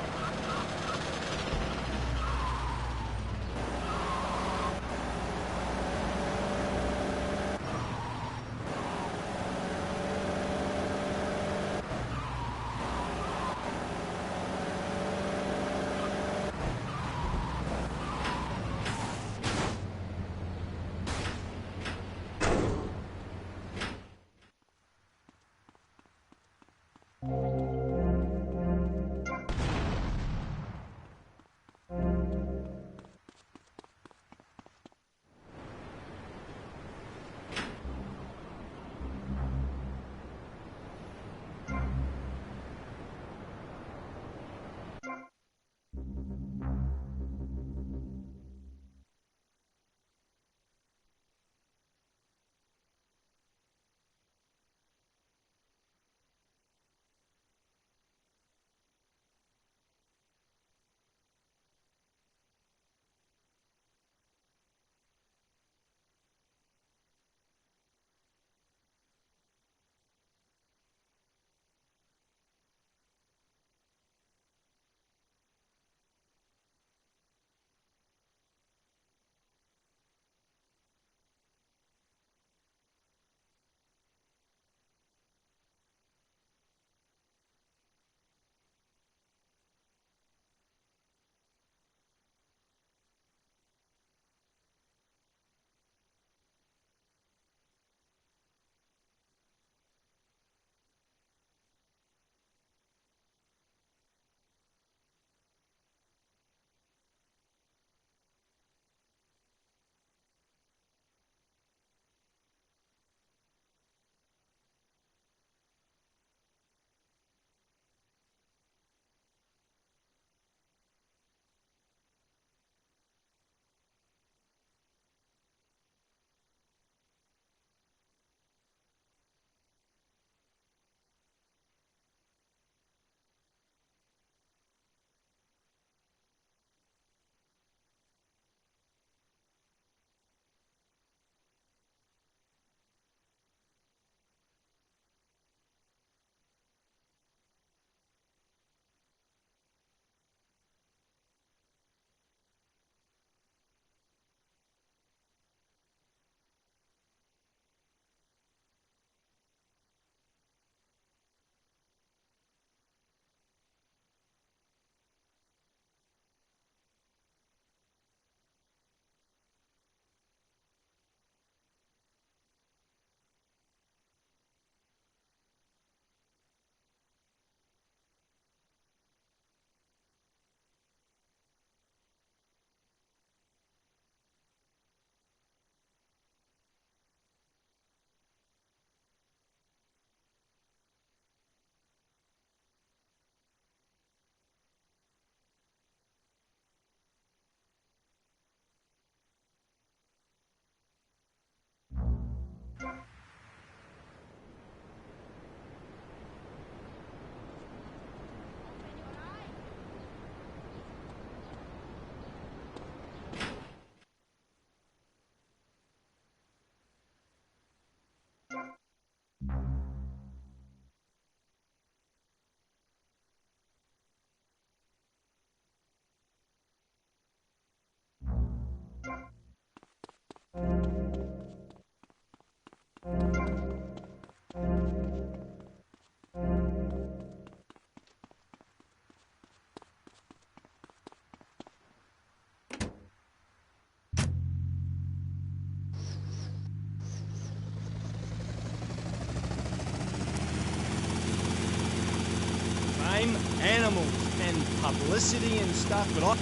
Animals and publicity and stuff, but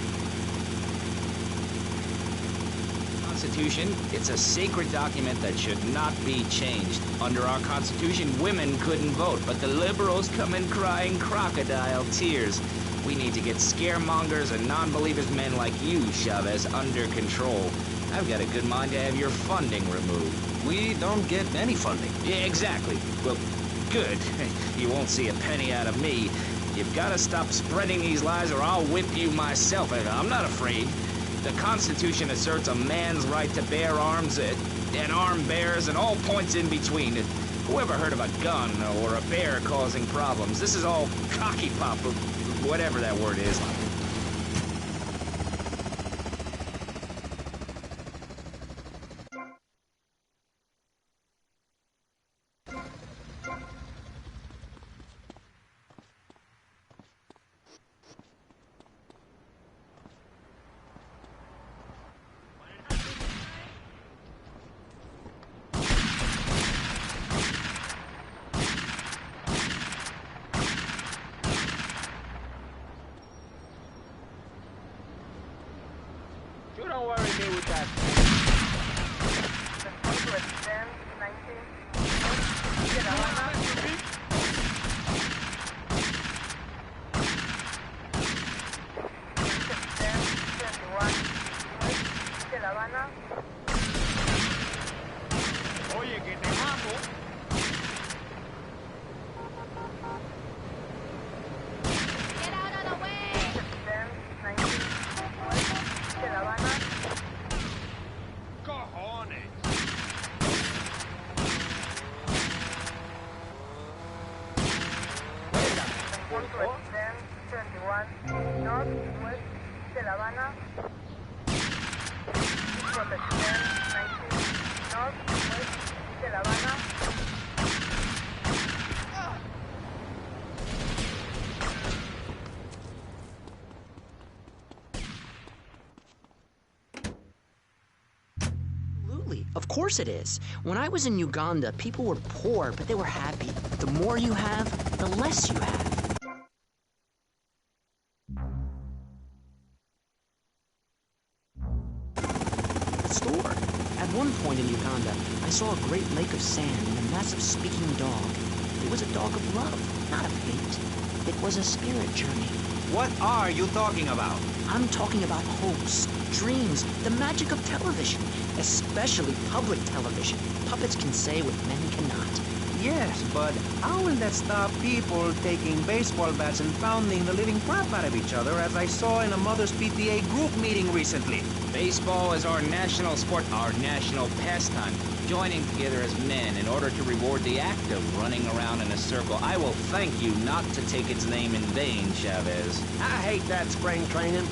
Constitution, it's a sacred document that should not be changed. Under our Constitution, women couldn't vote, but the liberals come in crying crocodile tears. We need to get scaremongers and non-believers men like you, Chavez, under control. I've got a good mind to have your funding removed. We don't get any funding. Yeah, exactly. Well, good. You won't see a penny out of me. You've got to stop spreading these lies or I'll whip you myself. I'm not afraid. The Constitution asserts a man's right to bear arms and arm bearers and all points in between. Who ever heard of a gun or a bear causing problems? This is all cocky pop whatever that word is. You don't worry me with that. Oye, que te mato. Get out of the way! Cojones. Northwest de La Habana. Protección 19. Northwest de La Habana. Absolutely. Of course it is. When I was in Uganda, people were poor, but they were happy. The more you have, the less you have. The store. At one point in Uganda, I saw a great lake of sand and a massive speaking dog. It was a dog of love, not of hate. It was a spirit journey. What are you talking about? I'm talking about hopes, dreams, the magic of television, especially public television. Puppets can say what men cannot. Yes, but how will that stop people taking baseball bats and pounding the living crap out of each other, as I saw in a Mother's PTA group meeting recently? Baseball is our national sport, our national pastime. Joining together as men in order to reward the act of running around in a circle. I will thank you not to take its name in vain, Chavez. I hate that spring training.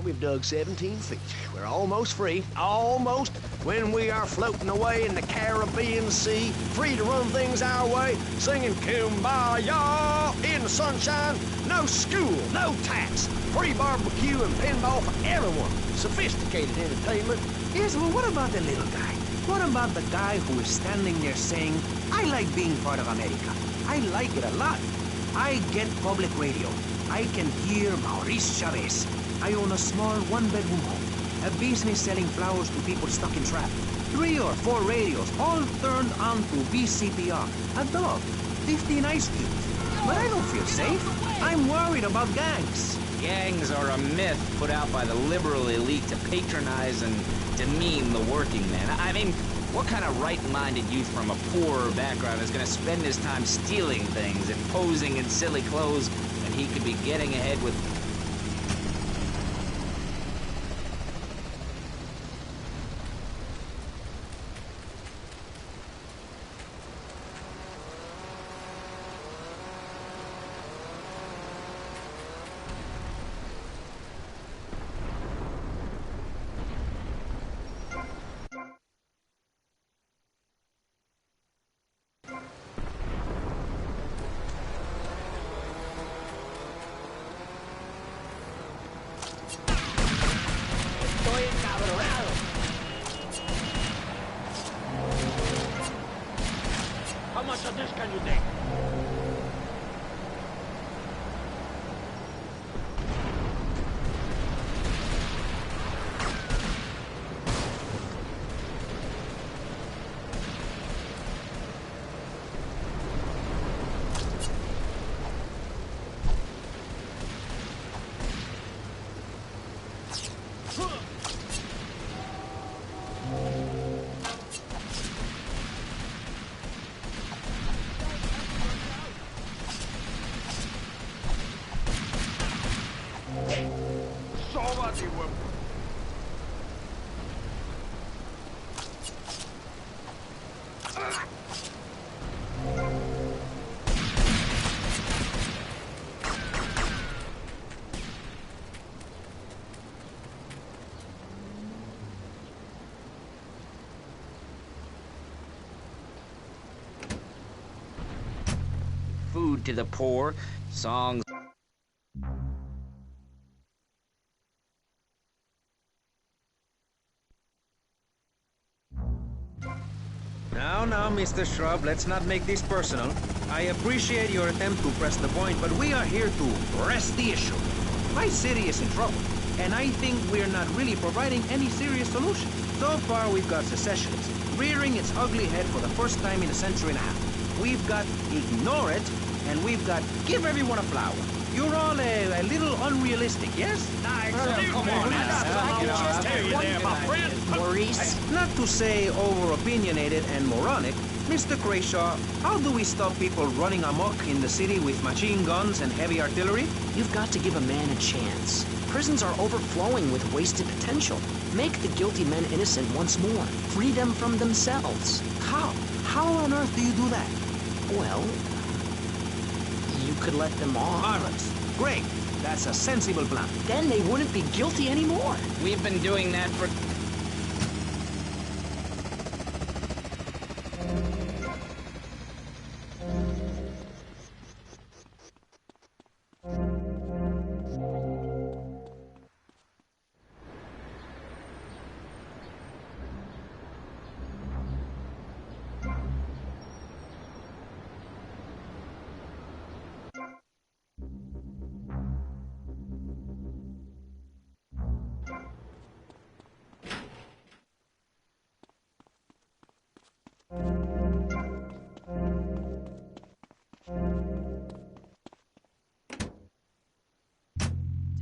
We've dug 17 feet. We're almost free, almost, when we are floating away in the Caribbean Sea, free to run things our way, singing Kumbaya in the sunshine. No school, no tax, free barbecue and pinball for everyone. Sophisticated entertainment. Yes, well, what about the little guy? What about the guy who is standing there saying, I like being part of America. I like it a lot. I get public radio. I can hear Maurice Chavez. I own a small one-bedroom home, a business selling flowers to people stuck in traffic. 3 or 4 radios, all turned on to VCPR. A dog, 15 ice cubes. But I don't feel safe. I'm worried about gangs. Gangs are a myth put out by the liberal elite to patronize and demean the working man. I mean, what kind of right-minded youth from a poorer background is going to spend his time stealing things and posing in silly clothes when he could be getting ahead with... food to the poor, songs... Now, Mr. Shrub, let's not make this personal. I appreciate your attempt to press the point, but we are here to press the issue. My city is in trouble, and I think we're not really providing any serious solutions. So far, we've got secessionism rearing its ugly head for the first time in a century and a half. We've got ignore it, and we've got give everyone a flower. You're all a little unrealistic, yes? Come on now. Hey there, my friend. Maurice? Not to say over-opinionated and moronic, Mr. Crayshaw, how do we stop people running amok in the city with machine guns and heavy artillery? You've got to give a man a chance. Prisons are overflowing with wasted potential. Make the guilty men innocent once more. Free them from themselves. How? How on earth do you do that? Well, you could let them off. Marvelous. Great. That's a sensible plan. Then they wouldn't be guilty anymore. We've been doing that for...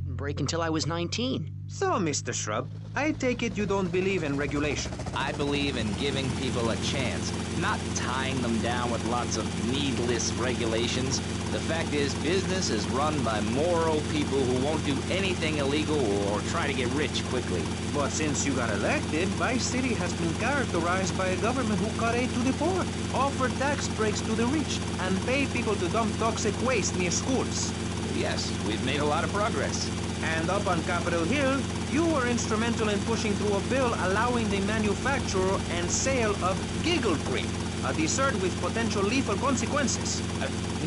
Break until I was 19. So, Mr. Shrub, I take it you don't believe in regulation. I believe in giving people a chance, not tying them down with lots of needless regulations. The fact is, business is run by moral people who won't do anything illegal or try to get rich quickly. But since you got elected, Vice City has been characterized by a government who cut aid to the poor, offer tax breaks to the rich, and pay people to dump toxic waste near schools. Yes, we've made a lot of progress. And up on Capitol Hill, you were instrumental in pushing through a bill allowing the manufacture and sale of giggle cream, a dessert with potential lethal consequences.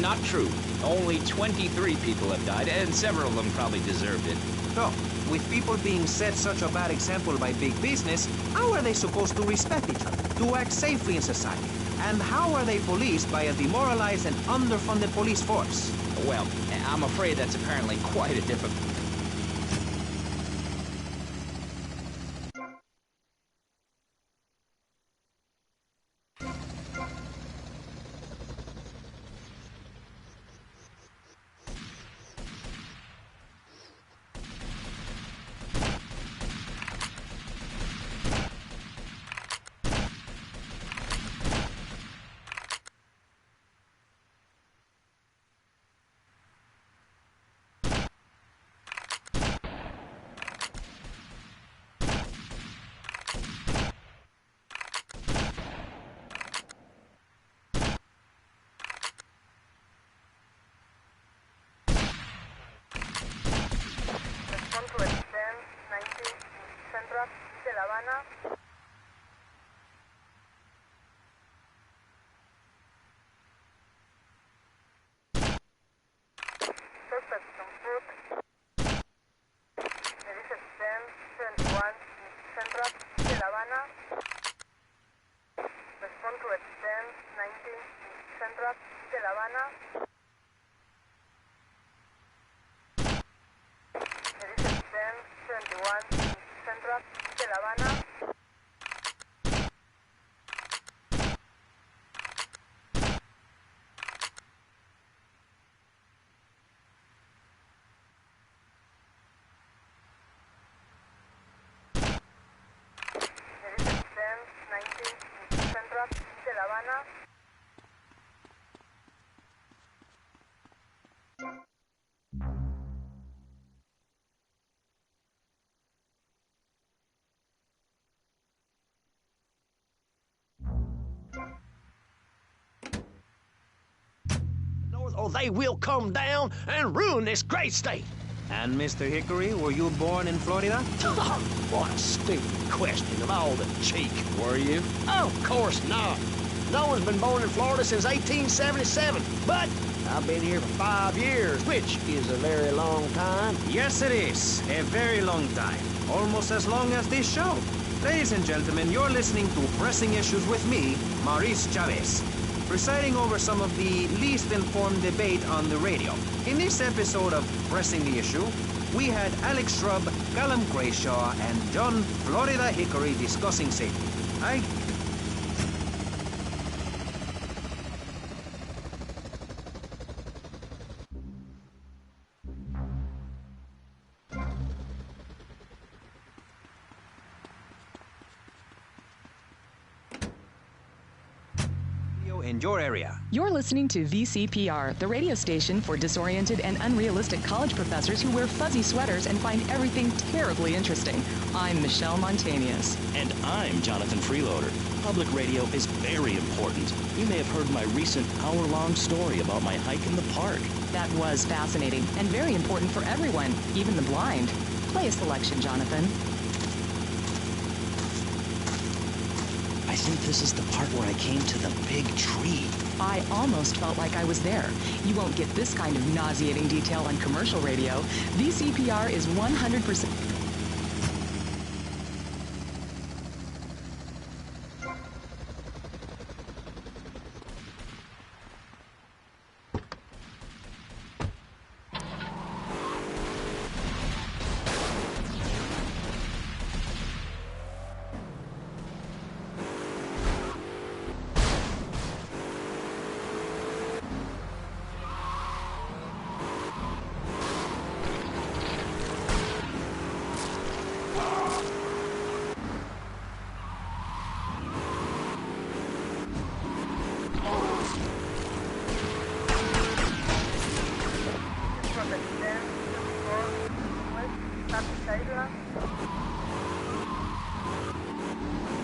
Not true. Only 23 people have died, and several of them probably deserved it. So, with people being set such a bad example by big business, how are they supposed to respect each other, to act safely in society? And how are they policed by a demoralized and underfunded police force? Well, I'm afraid that's apparently quite a difficult... Or they will come down and ruin this great state. And Mr. Hickory, were you born in Florida? What a stupid question of all the cheek. Were you? Of course not. No one's been born in Florida since 1877. But I've been here for 5 years, which is a very long time. Yes, it is. A very long time. Almost as long as this show. Ladies and gentlemen, you're listening to Pressing Issues with me, Maurice Chavez, presiding over some of the least informed debate on the radio. In this episode of Pressing the Issue, we had Alex Shrub, Callum Grayshaw, and John Florida Hickory discussing safety. In your area. You're listening to VCPR, the radio station for disoriented and unrealistic college professors who wear fuzzy sweaters and find everything terribly interesting. I'm Michelle Montañez. And I'm Jonathan Freeloader. Public radio is very important. You may have heard my recent hour-long story about my hike in the park. That was fascinating and very important for everyone, even the blind. Play a selection, Jonathan. I think this is the part where I came to the big tree. I almost felt like I was there. You won't get this kind of nauseating detail on commercial radio. VCPR is 100%...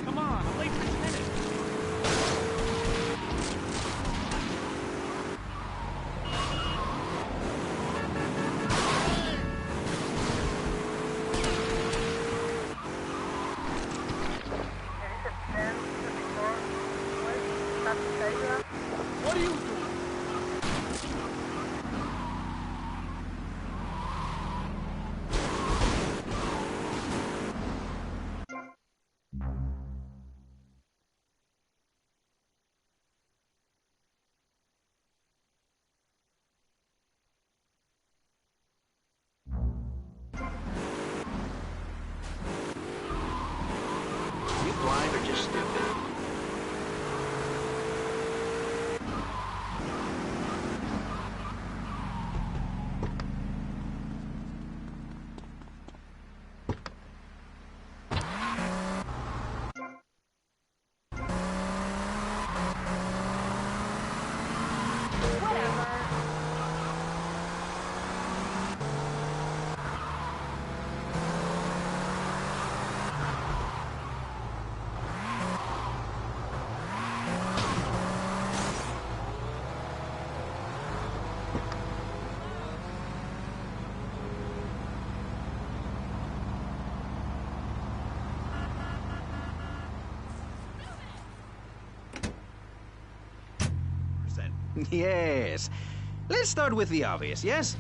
Come on, I'm late for this minute. What are you doing? You blind or just stupid? Yes. Let's start with the obvious, yes?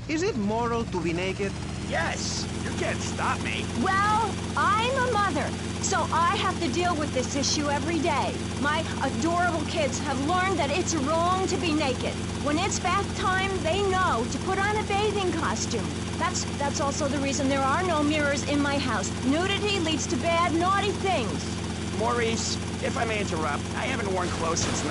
Is it moral to be naked? Yes! You can't stop me. Well, I'm a mother, so I have to deal with this issue every day. My adorable kids have learned that it's wrong to be naked. When it's bath time, they know to put on a bathing costume. That's also the reason there are no mirrors in my house. Nudity leads to bad, naughty things. Maurice, if I may interrupt, I haven't worn clothes since